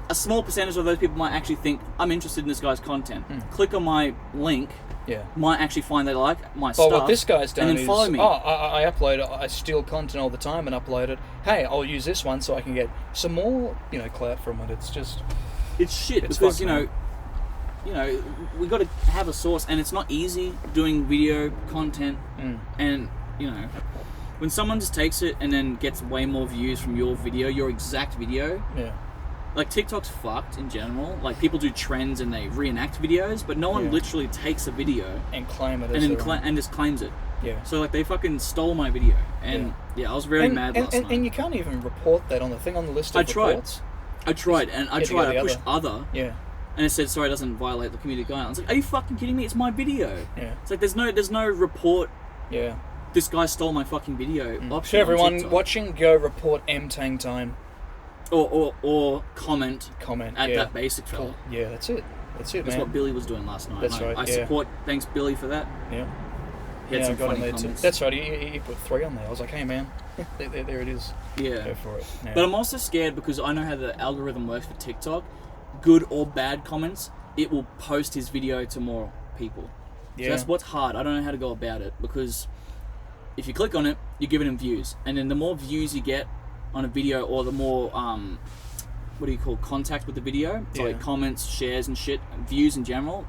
[SPEAKER 2] A small percentage of those people might actually think, I'm interested in this guy's content. Click on my link,
[SPEAKER 3] Yeah.
[SPEAKER 2] might actually find they like my
[SPEAKER 3] Well,
[SPEAKER 2] stuff.
[SPEAKER 3] what this guy's done
[SPEAKER 2] and then
[SPEAKER 3] is,
[SPEAKER 2] follow me.
[SPEAKER 3] I upload, I steal content all the time and upload it. Hey, I'll use this one so I can get some more, clout from it. It's just,
[SPEAKER 2] It's shit
[SPEAKER 3] It's
[SPEAKER 2] because,
[SPEAKER 3] fucked,
[SPEAKER 2] we got to have a source, and it's not easy doing video content. And, when someone just takes it and then gets way more views from your video, your exact video,
[SPEAKER 3] yeah,
[SPEAKER 2] like TikTok's fucked in general. Like, people do trends and they reenact videos, but no one
[SPEAKER 3] Yeah.
[SPEAKER 2] literally takes a video
[SPEAKER 3] and claim it
[SPEAKER 2] and
[SPEAKER 3] as
[SPEAKER 2] then
[SPEAKER 3] their own.
[SPEAKER 2] and just claims it.
[SPEAKER 3] Yeah.
[SPEAKER 2] So like they fucking stole my video, and yeah, I was very mad last night.
[SPEAKER 3] And you can't even report that on the thing on the list of
[SPEAKER 2] I tried.
[SPEAKER 3] reports.
[SPEAKER 2] I tried.
[SPEAKER 3] the
[SPEAKER 2] I pushed
[SPEAKER 3] other.
[SPEAKER 2] other,
[SPEAKER 3] Yeah,
[SPEAKER 2] and it said sorry, it doesn't violate the community guidelines. Like, are you fucking kidding me? It's my video.
[SPEAKER 3] yeah,
[SPEAKER 2] It's like there's no report.
[SPEAKER 3] yeah.
[SPEAKER 2] This guy stole my fucking video. option
[SPEAKER 3] So
[SPEAKER 2] on
[SPEAKER 3] everyone
[SPEAKER 2] TikTok.
[SPEAKER 3] watching, go report M Tang Time.
[SPEAKER 2] or comment
[SPEAKER 3] Comment
[SPEAKER 2] at
[SPEAKER 3] yeah.
[SPEAKER 2] that basic fella.
[SPEAKER 3] Cool. Yeah, that's it. That's it,
[SPEAKER 2] That's
[SPEAKER 3] man.
[SPEAKER 2] what Billy was doing last night.
[SPEAKER 3] That's
[SPEAKER 2] and
[SPEAKER 3] right,
[SPEAKER 2] I
[SPEAKER 3] yeah.
[SPEAKER 2] support. Thanks, Billy, for that.
[SPEAKER 3] Yeah.
[SPEAKER 2] He had
[SPEAKER 3] Yeah, I
[SPEAKER 2] some
[SPEAKER 3] got him
[SPEAKER 2] funny
[SPEAKER 3] there too.
[SPEAKER 2] comments.
[SPEAKER 3] That's right. He put 3 on there. I was like, hey man, there it is.
[SPEAKER 2] Yeah.
[SPEAKER 3] Go for it. Yeah.
[SPEAKER 2] But I'm also scared because I know how the algorithm works for TikTok. Good or bad comments, it will post his video to more people.
[SPEAKER 3] yeah.
[SPEAKER 2] So that's what's hard. I don't know how to go about it because if you click on it, you're giving him views, and then the more views you get on a video, or the more contact with the video, so like comments, shares, and shit, views in general,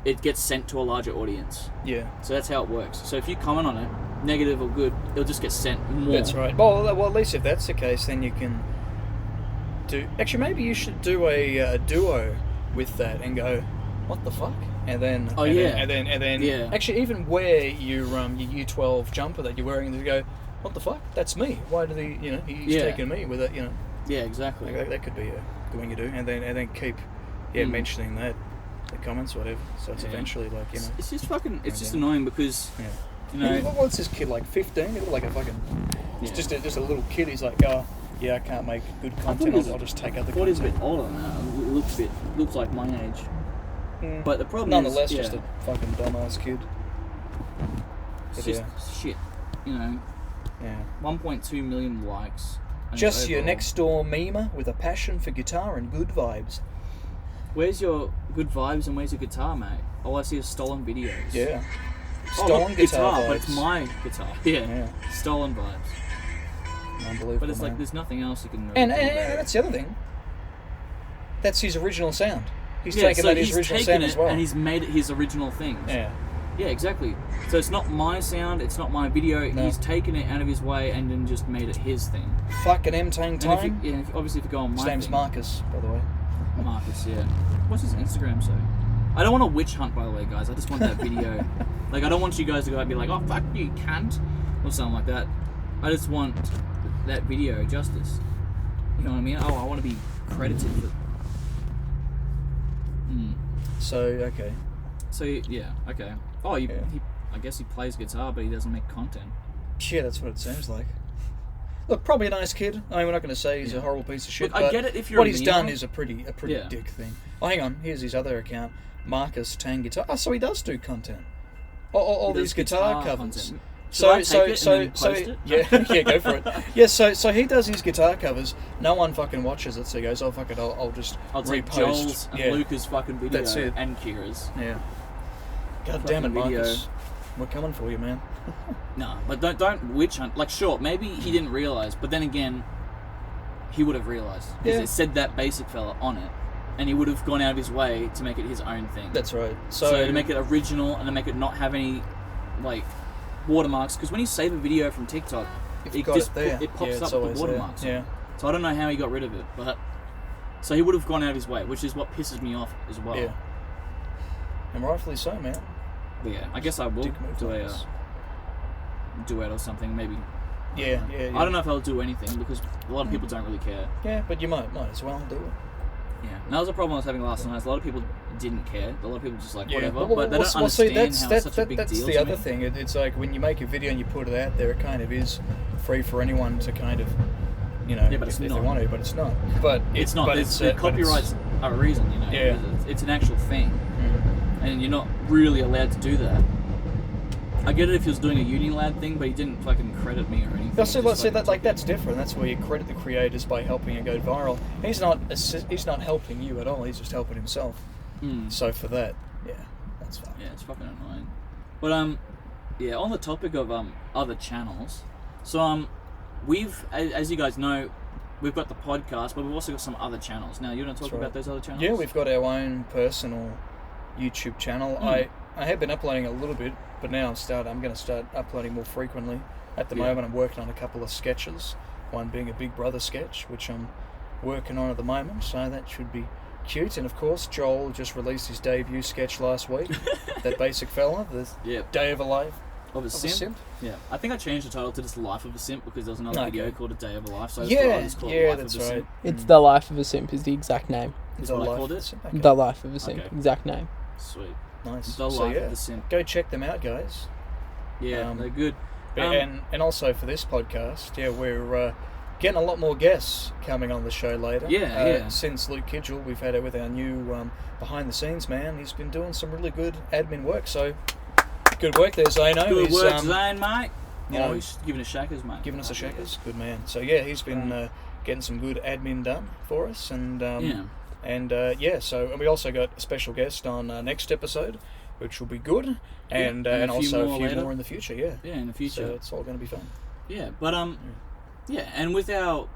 [SPEAKER 2] it gets sent to a larger audience.
[SPEAKER 3] Yeah.
[SPEAKER 2] So that's how it works. So if you comment on it, negative or good, it'll just get sent more.
[SPEAKER 3] That's right. Well, at least if that's the case, then you can do. Actually, maybe you should do a duo with that and go, what the fuck? And then,
[SPEAKER 2] Oh,
[SPEAKER 3] and
[SPEAKER 2] yeah.
[SPEAKER 3] then, and then,
[SPEAKER 2] Yeah.
[SPEAKER 3] actually, even wear your U12 jumper that you're wearing, and go, what the fuck? That's me. Why did he? He's
[SPEAKER 2] Yeah.
[SPEAKER 3] taking me with it.
[SPEAKER 2] Yeah, exactly.
[SPEAKER 3] That could be a good thing you do, and then keep, mentioning that, the comments, or whatever. So it's
[SPEAKER 2] Yeah.
[SPEAKER 3] eventually like
[SPEAKER 2] It's just fucking. It's just
[SPEAKER 3] Yeah.
[SPEAKER 2] annoying because
[SPEAKER 3] Yeah. What's this kid like? 15? He looked like a fucking. He's just a little kid. He's like, oh, yeah, I can't make good content.
[SPEAKER 2] he was-
[SPEAKER 3] I'll just take out the
[SPEAKER 2] I thought he's a
[SPEAKER 3] content.
[SPEAKER 2] bit older than that. It looks like my age.
[SPEAKER 3] Mm.
[SPEAKER 2] But the problem
[SPEAKER 3] Nonetheless,
[SPEAKER 2] is,
[SPEAKER 3] just a fucking dumbass kid.
[SPEAKER 2] it's
[SPEAKER 3] But
[SPEAKER 2] just shit.
[SPEAKER 3] yeah.
[SPEAKER 2] 1.2 million likes. and
[SPEAKER 3] Just your
[SPEAKER 2] overall.
[SPEAKER 3] next door memer with a passion for guitar and good vibes.
[SPEAKER 2] Where's your good vibes and where's your guitar, mate? All I see is stolen videos.
[SPEAKER 3] Yeah.
[SPEAKER 2] Oh,
[SPEAKER 3] Stolen
[SPEAKER 2] look,
[SPEAKER 3] guitar
[SPEAKER 2] but
[SPEAKER 3] vibes.
[SPEAKER 2] it's my guitar. Yeah.
[SPEAKER 3] Yeah.
[SPEAKER 2] Stolen vibes.
[SPEAKER 3] Unbelievable.
[SPEAKER 2] But it's like
[SPEAKER 3] man.
[SPEAKER 2] there's nothing else you can. Really
[SPEAKER 3] And
[SPEAKER 2] do about it.
[SPEAKER 3] that's the other thing. That's his original sound. He's
[SPEAKER 2] Yeah,
[SPEAKER 3] taken
[SPEAKER 2] so
[SPEAKER 3] that his
[SPEAKER 2] he's
[SPEAKER 3] original
[SPEAKER 2] taken
[SPEAKER 3] sound
[SPEAKER 2] it
[SPEAKER 3] as well.
[SPEAKER 2] and he's made it his original thing.
[SPEAKER 3] Yeah.
[SPEAKER 2] Yeah, exactly. So it's not my sound, it's not my video.
[SPEAKER 3] No.
[SPEAKER 2] He's taken it out of his way and then just made it his thing.
[SPEAKER 3] Fucking M-Tang
[SPEAKER 2] And if you,
[SPEAKER 3] time.
[SPEAKER 2] obviously, if you go on my
[SPEAKER 3] His name's
[SPEAKER 2] thing,
[SPEAKER 3] Marcus, by the way.
[SPEAKER 2] Marcus, yeah. What's his Instagram say? I don't want to witch hunt, by the way, guys. I just want that video. Like, I don't want you guys to go and be like, oh, fuck you, cunt, or something like that. I just want that video justice. You know what I mean? Oh, I want to be credited for.
[SPEAKER 3] So, okay.
[SPEAKER 2] So yeah, okay. Oh,
[SPEAKER 3] Yeah.
[SPEAKER 2] I guess he plays guitar, but he doesn't make content.
[SPEAKER 3] Yeah, that's what it seems like. Look, probably a nice kid. I mean, we're not going to say he's a horrible piece of shit.
[SPEAKER 2] Look, I
[SPEAKER 3] but
[SPEAKER 2] get it if you're
[SPEAKER 3] what
[SPEAKER 2] a
[SPEAKER 3] he's
[SPEAKER 2] memer.
[SPEAKER 3] done is a pretty
[SPEAKER 2] Yeah.
[SPEAKER 3] dick thing. Oh, hang on. Here's his other account, Marcus Tang Guitar. Oh, so he does do content. All
[SPEAKER 2] He
[SPEAKER 3] these
[SPEAKER 2] does
[SPEAKER 3] guitar
[SPEAKER 2] guitar
[SPEAKER 3] covers.
[SPEAKER 2] content.
[SPEAKER 3] So
[SPEAKER 2] Should I take it and then post it?
[SPEAKER 3] yeah, go for it. Yeah, so he does his guitar covers. No one fucking watches it, so he goes, oh fuck it, I'll just
[SPEAKER 2] I'll take
[SPEAKER 3] repost.
[SPEAKER 2] Joel's and
[SPEAKER 3] yeah.
[SPEAKER 2] Luca's fucking video
[SPEAKER 3] That's it.
[SPEAKER 2] and Kira's.
[SPEAKER 3] Yeah. God damn it,
[SPEAKER 2] Fucking video.
[SPEAKER 3] Marcus. We're coming for you, man.
[SPEAKER 2] No, but don't witch hunt. Like, sure, maybe he didn't realize, but then again, he would have realized because
[SPEAKER 3] Yeah.
[SPEAKER 2] it said that basic fella on it, and he would have gone out of his way to make it his own thing.
[SPEAKER 3] That's right.
[SPEAKER 2] So to make it original and to make it not have any like watermarks, because when you save a video from TikTok,
[SPEAKER 3] You've
[SPEAKER 2] it
[SPEAKER 3] got
[SPEAKER 2] just
[SPEAKER 3] it there.
[SPEAKER 2] it pops
[SPEAKER 3] Yeah, it's
[SPEAKER 2] up with
[SPEAKER 3] always
[SPEAKER 2] the
[SPEAKER 3] there.
[SPEAKER 2] watermarks. on
[SPEAKER 3] Yeah.
[SPEAKER 2] it. So I don't know how he got rid of it, but so he would have gone out of his way, which is what pisses me off as well.
[SPEAKER 3] Yeah. And rightfully so, man.
[SPEAKER 2] But yeah, I guess I will
[SPEAKER 3] Dick move
[SPEAKER 2] do
[SPEAKER 3] like
[SPEAKER 2] a
[SPEAKER 3] this.
[SPEAKER 2] duet or something, maybe.
[SPEAKER 3] Yeah.
[SPEAKER 2] I don't know if I'll do anything because a lot of people don't really care.
[SPEAKER 3] Yeah, but you might as well do it.
[SPEAKER 2] Yeah, and that was a problem I was having last night. A lot of people didn't care. A lot of people just like whatever,
[SPEAKER 3] Well,
[SPEAKER 2] but they don't
[SPEAKER 3] well, see,
[SPEAKER 2] understand how it's such a big
[SPEAKER 3] that's
[SPEAKER 2] deal.
[SPEAKER 3] the
[SPEAKER 2] to
[SPEAKER 3] other
[SPEAKER 2] me.
[SPEAKER 3] thing. It's like when you make a video and you put it out there, it kind of is free for anyone to kind of,
[SPEAKER 2] Yeah, but it's
[SPEAKER 3] if
[SPEAKER 2] not.
[SPEAKER 3] they want to, but it's not. But
[SPEAKER 2] It's not.
[SPEAKER 3] But
[SPEAKER 2] There's
[SPEAKER 3] it's,
[SPEAKER 2] the copyrights are a reason, you know.
[SPEAKER 3] Yeah.
[SPEAKER 2] It's an actual thing, and you're not really allowed to do that. I get it if he was doing a Unilad thing, but he didn't fucking credit me or anything.
[SPEAKER 3] Let's see,
[SPEAKER 2] He just
[SPEAKER 3] that
[SPEAKER 2] fucking-
[SPEAKER 3] that's different. That's where you credit the creators by helping it go viral. He's not helping you at all. He's just helping himself.
[SPEAKER 2] Mm.
[SPEAKER 3] So for that, yeah, that's fine.
[SPEAKER 2] Yeah, it's fucking annoying. But yeah, on the topic of other channels, so we've, as you guys know, we've got the podcast, but we've also got some other channels. Now, you want to talk
[SPEAKER 3] That's right.
[SPEAKER 2] about those other channels?
[SPEAKER 3] Yeah, we've got our own personal YouTube channel. I have been uploading a little bit, but now I'm going to start uploading more frequently. At the
[SPEAKER 2] Yeah.
[SPEAKER 3] moment, I'm working on a couple of sketches. One being a Big Brother sketch, which I'm working on at the moment. So that should be cute. And of course, Joel just released his debut sketch last week. That basic fella, the
[SPEAKER 2] Yeah.
[SPEAKER 3] Day of a Life
[SPEAKER 2] Of a
[SPEAKER 3] of a
[SPEAKER 2] simp?
[SPEAKER 3] Simp.
[SPEAKER 2] Yeah. I think I changed the title to just Life of a Simp because there was another
[SPEAKER 3] Okay.
[SPEAKER 2] video called A Day of a Life. So I just thought I'd
[SPEAKER 3] Yeah,
[SPEAKER 2] just call it
[SPEAKER 3] yeah,
[SPEAKER 2] Life
[SPEAKER 3] that's
[SPEAKER 2] of a
[SPEAKER 3] right.
[SPEAKER 2] Simp.
[SPEAKER 5] It's The Life of a Simp is the exact name.
[SPEAKER 2] Is
[SPEAKER 3] The
[SPEAKER 2] what I
[SPEAKER 3] Life
[SPEAKER 2] called
[SPEAKER 3] of
[SPEAKER 2] it?
[SPEAKER 3] a Simp. Okay.
[SPEAKER 5] The Life of a Simp,
[SPEAKER 2] Okay.
[SPEAKER 5] exact name.
[SPEAKER 2] Sweet.
[SPEAKER 3] Nice.
[SPEAKER 2] The
[SPEAKER 3] So
[SPEAKER 2] Life
[SPEAKER 3] yeah,
[SPEAKER 2] of the Simp.
[SPEAKER 3] go check them out, guys.
[SPEAKER 2] Yeah, they're good.
[SPEAKER 3] And also for this podcast, yeah, we're getting a lot more guests coming on the show later.
[SPEAKER 2] Yeah.
[SPEAKER 3] Since Luke Kidgel, we've had it with our new behind the scenes man. He's been doing some really good admin work, so Good work there, Zano.
[SPEAKER 2] Good
[SPEAKER 3] He's,
[SPEAKER 2] work, Zane, mate.
[SPEAKER 3] you know,
[SPEAKER 2] He's giving us shackers, mate.
[SPEAKER 3] giving us a shackers. Good man. So yeah, he's been getting some good admin done for us, and so and we also got a special guest on next episode, which will be good, and
[SPEAKER 2] and a few
[SPEAKER 3] also
[SPEAKER 2] more
[SPEAKER 3] a few
[SPEAKER 2] later.
[SPEAKER 3] more in the future. Yeah.
[SPEAKER 2] Yeah, in the future.
[SPEAKER 3] So it's all going to be fun.
[SPEAKER 2] Yeah, but yeah, and with our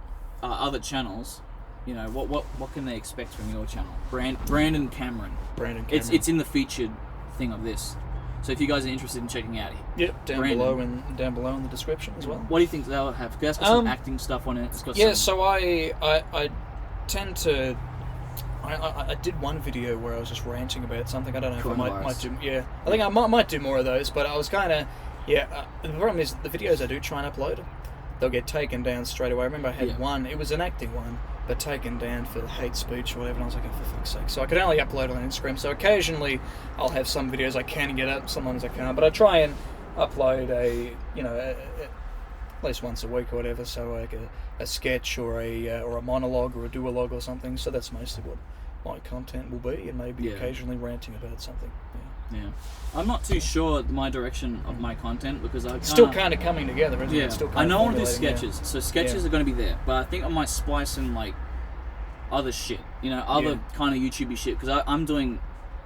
[SPEAKER 2] other channels, you know, what can they expect from your channel? Brandon Cameron.
[SPEAKER 3] Brandon Cameron.
[SPEAKER 2] It's in the featured thing of this. So if you guys are interested in checking out,
[SPEAKER 3] Yep, down below in the description as well.
[SPEAKER 2] what do you think they'll have? 'Cause that's got some acting stuff on it. It's got
[SPEAKER 3] Yeah,
[SPEAKER 2] some,
[SPEAKER 3] so I tend to. I did one video where I was just ranting about something. I don't know if I might do. Yeah, I think I might do more of those. But I was kind of the problem is the videos I do try and upload, they'll get taken down straight away. I remember I had one. It was an acting one, but taken down for hate speech or whatever. And I was like, oh, for fuck's sake! So I could only upload on Instagram. So occasionally I'll have some videos I can get up. Sometimes I can't. But I try and upload at least once a week or whatever. So like a sketch or a monologue or a duologue or something. So that's mostly what my content will be, and maybe occasionally ranting about something.
[SPEAKER 2] Yeah, I'm not too sure my direction of my content because I
[SPEAKER 3] Still kind of coming together, isn't it?
[SPEAKER 2] Yeah,
[SPEAKER 3] It's still
[SPEAKER 2] I know I want to do
[SPEAKER 3] formulating,
[SPEAKER 2] sketches, so sketches are going to be there, but I think I might splice in like other shit, other kind of YouTubey shit, because I'm going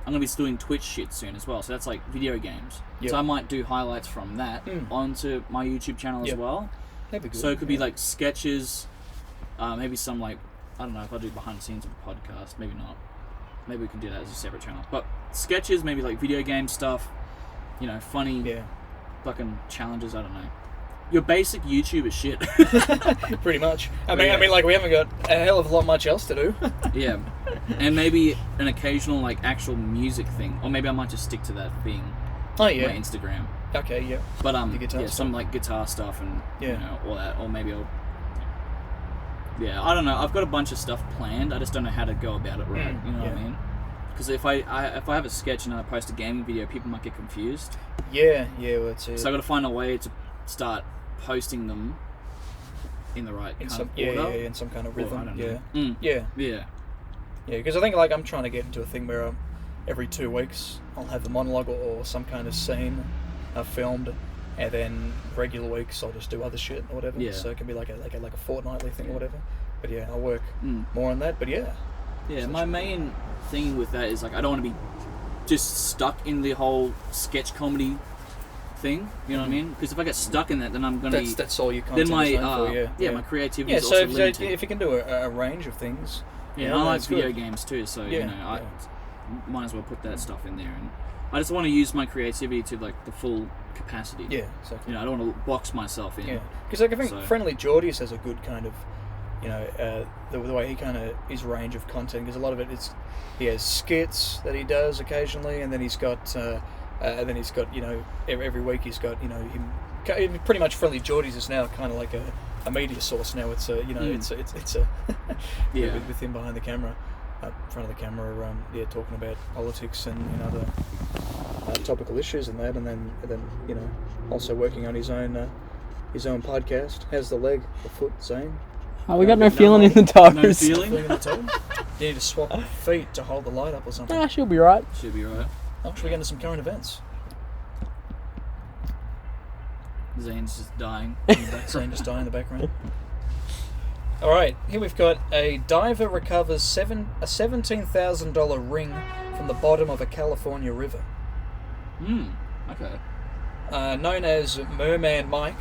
[SPEAKER 2] to be doing Twitch shit soon as well, so that's like video games.
[SPEAKER 3] Yep.
[SPEAKER 2] So I might do highlights from that onto my YouTube channel as well.
[SPEAKER 3] That'd be good.
[SPEAKER 2] So it could be like sketches, maybe some like, I don't know if I'll do behind the scenes of a podcast, maybe not. Maybe we can do that as a separate channel. But sketches, maybe like video game stuff, funny fucking challenges, I don't know. Your basic YouTuber shit.
[SPEAKER 3] Pretty much. I mean, like we haven't got a hell of a lot much else to do.
[SPEAKER 2] Yeah. And maybe an occasional like actual music thing. Or maybe I might just stick to that being my Instagram.
[SPEAKER 3] Okay, yeah.
[SPEAKER 2] But
[SPEAKER 3] The guitar stuff.
[SPEAKER 2] some like guitar stuff and all that. Or maybe I'll I don't know. I've got a bunch of stuff planned. I just don't know how to go about it right. You know what I mean? Because if I have a sketch and I post a gaming video, people might get confused.
[SPEAKER 3] Yeah, well, it's
[SPEAKER 2] So I got to find a way to start posting them in the right
[SPEAKER 3] in
[SPEAKER 2] kind
[SPEAKER 3] some
[SPEAKER 2] of order.
[SPEAKER 3] in some kind of
[SPEAKER 2] Or, I
[SPEAKER 3] rhythm.
[SPEAKER 2] don't
[SPEAKER 3] Yeah.
[SPEAKER 2] know.
[SPEAKER 3] Yeah. Because I think like I'm trying to get into a thing where every 2 weeks I'll have a monologue or some kind of scene I've filmed. And then regular weeks I'll just do other shit or whatever.
[SPEAKER 2] Yeah.
[SPEAKER 3] So it can be like a fortnightly thing or whatever. But yeah, I'll work more on that. But yeah.
[SPEAKER 2] Yeah, my main thing with that is like I don't want to be just stuck in the whole sketch comedy thing. You know what I mean? Because if I get stuck in that, then I'm gonna
[SPEAKER 3] that's all your content
[SPEAKER 2] then my
[SPEAKER 3] is known for,
[SPEAKER 2] my creativity
[SPEAKER 3] Yeah,
[SPEAKER 2] is
[SPEAKER 3] so
[SPEAKER 2] also limited.
[SPEAKER 3] if you can do a range of things.
[SPEAKER 2] Yeah, I like video games too, so
[SPEAKER 3] Yeah,
[SPEAKER 2] I might as well put that stuff in there, and I just want to use my creativity to like the full capacity.
[SPEAKER 3] Yeah, exactly.
[SPEAKER 2] I don't want to box myself in.
[SPEAKER 3] Yeah, because like I think
[SPEAKER 2] So-
[SPEAKER 3] Friendly Geordies has a good kind of, the way he kind of his range of content, because a lot of it is he has skits that he does occasionally, and then he's got every week he's got him. Pretty much Friendly Geordies is now kind of like a media source now. It's a it's a with him behind the camera, in front of the camera, talking about politics and other topical issues and that, and then also working on his own podcast. How's the leg, the foot, Zane?
[SPEAKER 5] Oh, we got no feeling in the toes.
[SPEAKER 2] No feeling?
[SPEAKER 3] Feeling in the toe? You need to swap feet to hold the light up or something.
[SPEAKER 5] Nah, she'll be right.
[SPEAKER 2] Should be right.
[SPEAKER 3] Oh, should we get into some current events?
[SPEAKER 2] Zane's just dying.
[SPEAKER 3] Zane just dying in the background. All right, here we've got a diver recovers a $17,000 ring from the bottom of a California river.
[SPEAKER 2] Okay.
[SPEAKER 3] Known as Merman Mike,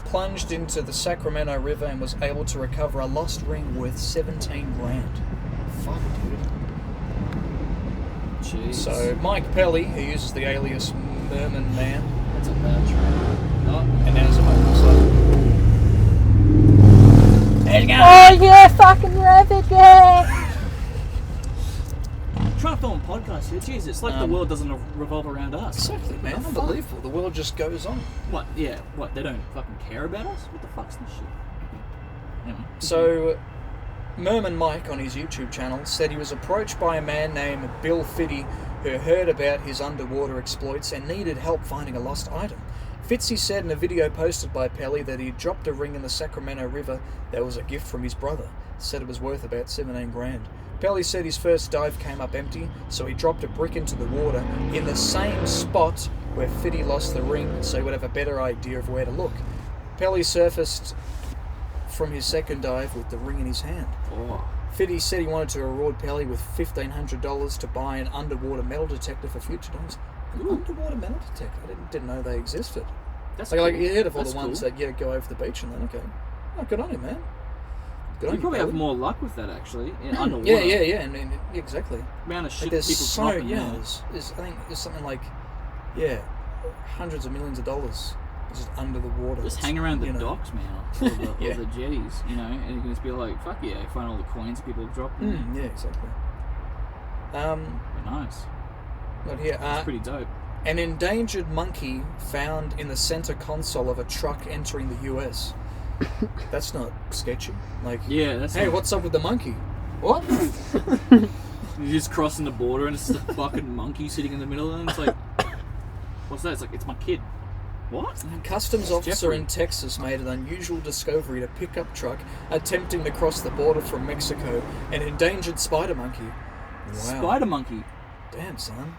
[SPEAKER 3] plunged into the Sacramento River and was able to recover a lost ring worth $17,000. Fuck, dude.
[SPEAKER 2] Jeez.
[SPEAKER 3] So Mike Pelly, who uses the alias Merman Man,
[SPEAKER 2] That's a bad train.
[SPEAKER 3] and now it's a motorcycle.
[SPEAKER 5] Oh yeah, fucking rev it, yeah!
[SPEAKER 2] I'm trying to film a podcast here. Jeez, it's like the world doesn't revolve around us.
[SPEAKER 3] Exactly, man. Unbelievable. The world just goes on.
[SPEAKER 2] What? Yeah. What? They don't fucking care about us? What the fuck's this shit? Anyway.
[SPEAKER 3] So, Merman Mike on his YouTube channel said he was approached by a man named Bill Fitty who heard about his underwater exploits and needed help finding a lost item. Fitzy said in a video posted by Pelly that he dropped a ring in the Sacramento River that was a gift from his brother. Said it was worth about $17,000. Pelly said his first dive came up empty, so he dropped a brick into the water in the same spot where Fiddy lost the ring, so he would have a better idea of where to look. Pelly surfaced from his second dive with the ring in his hand.
[SPEAKER 2] Oh.
[SPEAKER 3] Fiddy said he wanted to reward Pelly with $1,500 to buy an underwater metal detector for future dives. An underwater metal detector? I didn't know they existed.
[SPEAKER 2] That's
[SPEAKER 3] Like
[SPEAKER 2] cool.
[SPEAKER 3] you heard of all
[SPEAKER 2] That's
[SPEAKER 3] the ones
[SPEAKER 2] cool.
[SPEAKER 3] that go over the beach and then, okay. Oh, good on you, man. Good on
[SPEAKER 2] You probably
[SPEAKER 3] Pelly.
[SPEAKER 2] have more luck with that actually. In underwater.
[SPEAKER 3] Yeah, and exactly.
[SPEAKER 2] The amount of shit
[SPEAKER 3] Like there's
[SPEAKER 2] people
[SPEAKER 3] so
[SPEAKER 2] dropping
[SPEAKER 3] yeah,
[SPEAKER 2] now.
[SPEAKER 3] there's I think there's something like hundreds of millions of dollars just under the water.
[SPEAKER 2] Just
[SPEAKER 3] It's,
[SPEAKER 2] hang around the
[SPEAKER 3] you know,
[SPEAKER 2] docks, man, or the,
[SPEAKER 3] Yeah.
[SPEAKER 2] or the jetties, you know, and you can just be like, fuck yeah, find all the coins people have dropped.
[SPEAKER 3] Yeah, exactly.
[SPEAKER 2] Nice.
[SPEAKER 3] Not here.
[SPEAKER 2] That's pretty dope.
[SPEAKER 3] An endangered monkey found in the center console of a truck entering the US. That's not sketchy. Like,
[SPEAKER 2] Yeah, that's
[SPEAKER 3] hey,
[SPEAKER 2] not-
[SPEAKER 3] what's up with the monkey? What?
[SPEAKER 2] You're just crossing the border and it's just a fucking monkey sitting in the middle and it's like, what's that? It's like, it's my kid. What?
[SPEAKER 3] Customs officer
[SPEAKER 2] Jeffrey.
[SPEAKER 3] in Texas made an unusual discovery at a pickup truck attempting to cross the border from Mexico. An endangered spider monkey. Wow.
[SPEAKER 2] Spider monkey.
[SPEAKER 3] Damn, son.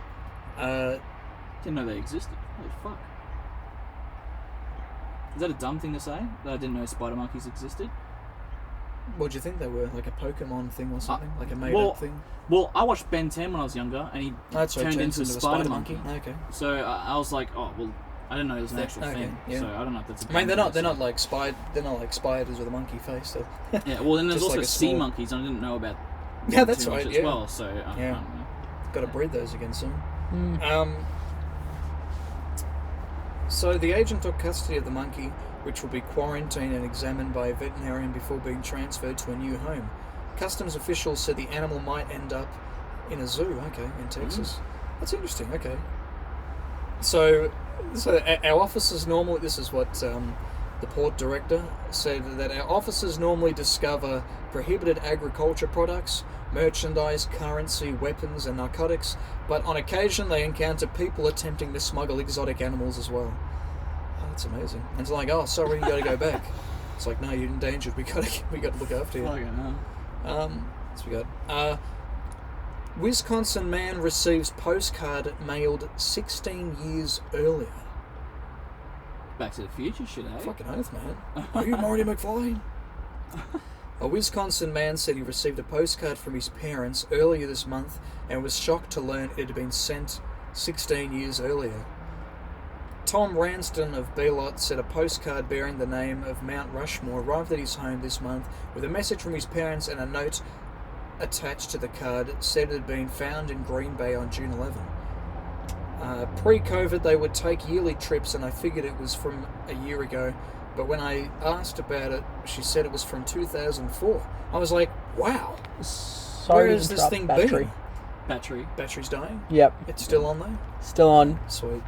[SPEAKER 2] Didn't know they existed. Holy fuck. Is that a dumb thing to say? That I didn't know spider monkeys existed?
[SPEAKER 3] What do you think they were? Like a Pokemon thing or something? Like a
[SPEAKER 2] well,
[SPEAKER 3] made-up thing?
[SPEAKER 2] Well, I watched Ben 10 when I was younger and he
[SPEAKER 3] That's right,
[SPEAKER 2] turned
[SPEAKER 3] turns
[SPEAKER 2] into a
[SPEAKER 3] a
[SPEAKER 2] spider monkey.
[SPEAKER 3] Okay.
[SPEAKER 2] So I was like, oh, well, I didn't know it was an actual
[SPEAKER 3] Okay,
[SPEAKER 2] thing.
[SPEAKER 3] yeah.
[SPEAKER 2] So I don't know if that's a
[SPEAKER 3] I mean,
[SPEAKER 2] dumb
[SPEAKER 3] they're
[SPEAKER 2] thing
[SPEAKER 3] not
[SPEAKER 2] to
[SPEAKER 3] like they're not like spiders with a monkey face. So.
[SPEAKER 2] say. Yeah, well, then there's
[SPEAKER 3] Just
[SPEAKER 2] also
[SPEAKER 3] like a
[SPEAKER 2] sea
[SPEAKER 3] small-
[SPEAKER 2] monkeys and I didn't know about
[SPEAKER 3] Yeah,
[SPEAKER 2] them
[SPEAKER 3] that's
[SPEAKER 2] too much
[SPEAKER 3] right,
[SPEAKER 2] as
[SPEAKER 3] yeah.
[SPEAKER 2] well. So I
[SPEAKER 3] Yeah.
[SPEAKER 2] don't know.
[SPEAKER 3] Got to breed those again soon. So the agent took custody of the monkey, which will be quarantined and examined by a veterinarian before being transferred to a new home. Customs officials said the animal might end up in a zoo. Okay, in Texas. That's interesting. Okay. So our officers normally. This is what the port director said, that our officers normally discover prohibited agriculture products, merchandise, currency, weapons, and narcotics, but on occasion they encounter people attempting to smuggle exotic animals as well. Oh, that's amazing. And it's like, oh, sorry, you got to go back. It's like, no, you're endangered. We got to look after you.
[SPEAKER 2] Fucking hell.
[SPEAKER 3] What's we got? Wisconsin man receives postcard mailed 16 years earlier.
[SPEAKER 2] Back to the Future shit, eh?
[SPEAKER 3] Fucking oath, man. Are you Marty McFly? A Wisconsin man said he received a postcard from his parents earlier this month and was shocked to learn it had been sent 16 years earlier. Tom Ranston of Belot said a postcard bearing the name of Mount Rushmore arrived at his home this month with a message from his parents, and a note attached to the card said it had been found in Green Bay on June 11. Pre-COVID, they would take yearly trips, and I figured it was from a year ago. But when I asked about it, she said it was from 2004. I was like, wow.
[SPEAKER 5] Sorry
[SPEAKER 3] Where
[SPEAKER 5] to
[SPEAKER 3] has this
[SPEAKER 5] interrupt,
[SPEAKER 3] thing
[SPEAKER 5] battery.
[SPEAKER 3] been?
[SPEAKER 2] Battery.
[SPEAKER 3] Battery's dying?
[SPEAKER 5] Yep,
[SPEAKER 3] It's still on there?
[SPEAKER 5] still on.
[SPEAKER 3] Sweet.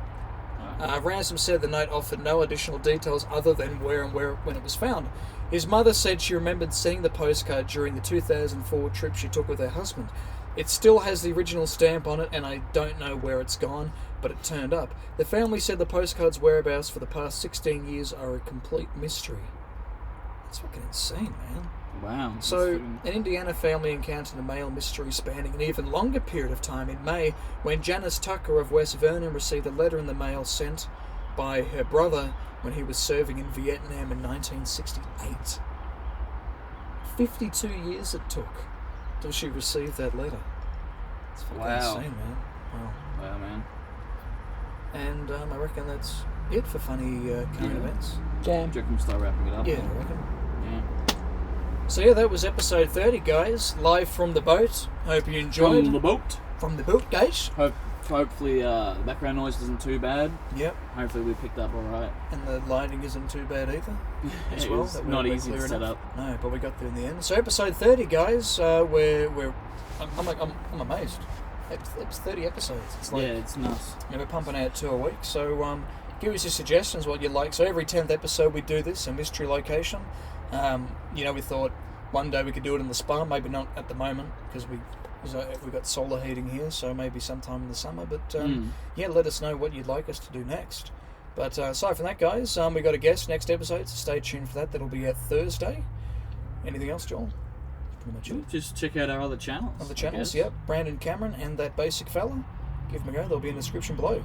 [SPEAKER 3] Ransom said the note offered no additional details other than where when it was found. His mother said she remembered seeing the postcard during the 2004 trip she took with her husband. It still has the original stamp on it, and I don't know where it's gone, but it turned up. The family said the postcard's whereabouts for the past 16 years are a complete mystery. That's fucking insane, man.
[SPEAKER 2] Wow.
[SPEAKER 3] So, an Indiana family encountered a mail mystery spanning an even longer period of time in May, when Janice Tucker of West Vernon received a letter in the mail sent by her brother when he was serving in Vietnam in 1968. 52 years it took till she received that letter. It's fucking
[SPEAKER 2] Wow.
[SPEAKER 3] insane, man. Wow.
[SPEAKER 2] Wow, man.
[SPEAKER 3] And I reckon that's it for funny current
[SPEAKER 2] Yeah.
[SPEAKER 3] events.
[SPEAKER 5] Jam.
[SPEAKER 2] Do you reckon we'll start wrapping it up?
[SPEAKER 3] Yeah, I reckon.
[SPEAKER 2] Yeah.
[SPEAKER 3] So yeah, that was episode 30, guys. Live from the boat. Hope you enjoyed.
[SPEAKER 2] From the boat.
[SPEAKER 3] From the boat, guys.
[SPEAKER 2] Hopefully, the background noise isn't too bad.
[SPEAKER 3] Yep.
[SPEAKER 2] Hopefully, we picked up all right.
[SPEAKER 3] And the lighting isn't too bad either. As
[SPEAKER 2] It
[SPEAKER 3] well.
[SPEAKER 2] was
[SPEAKER 3] That
[SPEAKER 2] not
[SPEAKER 3] we're
[SPEAKER 2] easy to
[SPEAKER 3] clear
[SPEAKER 2] set
[SPEAKER 3] enough.
[SPEAKER 2] up.
[SPEAKER 3] No, but we got there in the end. So episode 30, guys. I'm amazed. It's 30 episodes. It's like
[SPEAKER 2] Yeah, it's nuts.
[SPEAKER 3] we're pumping out 2 a week. So give us your suggestions, what you'd like. So every 10th episode we do this, a mystery location. We thought one day we could do it in the spa. Maybe not at the moment because we've got solar heating here. So maybe sometime in the summer. But yeah, let us know what you'd like us to do next. But aside from that, guys, we got a guest next episode, so stay tuned for that. That'll be out Thursday. Anything else, Joel? Pretty much it.
[SPEAKER 2] Just check out our other channels.
[SPEAKER 3] Other
[SPEAKER 2] I
[SPEAKER 3] channels,
[SPEAKER 2] guess.
[SPEAKER 3] yep. Brandon Cameron and that basic fella. Give them a go. They'll be in the description below.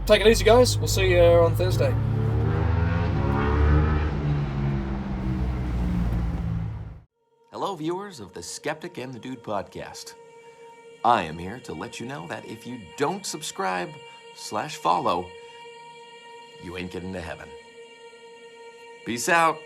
[SPEAKER 3] Take it easy, guys. We'll see you on Thursday.
[SPEAKER 4] Hello, viewers of the Skeptic and the Dude podcast. I am here to let you know that if you don't subscribe/follow, you ain't getting to heaven. Peace out.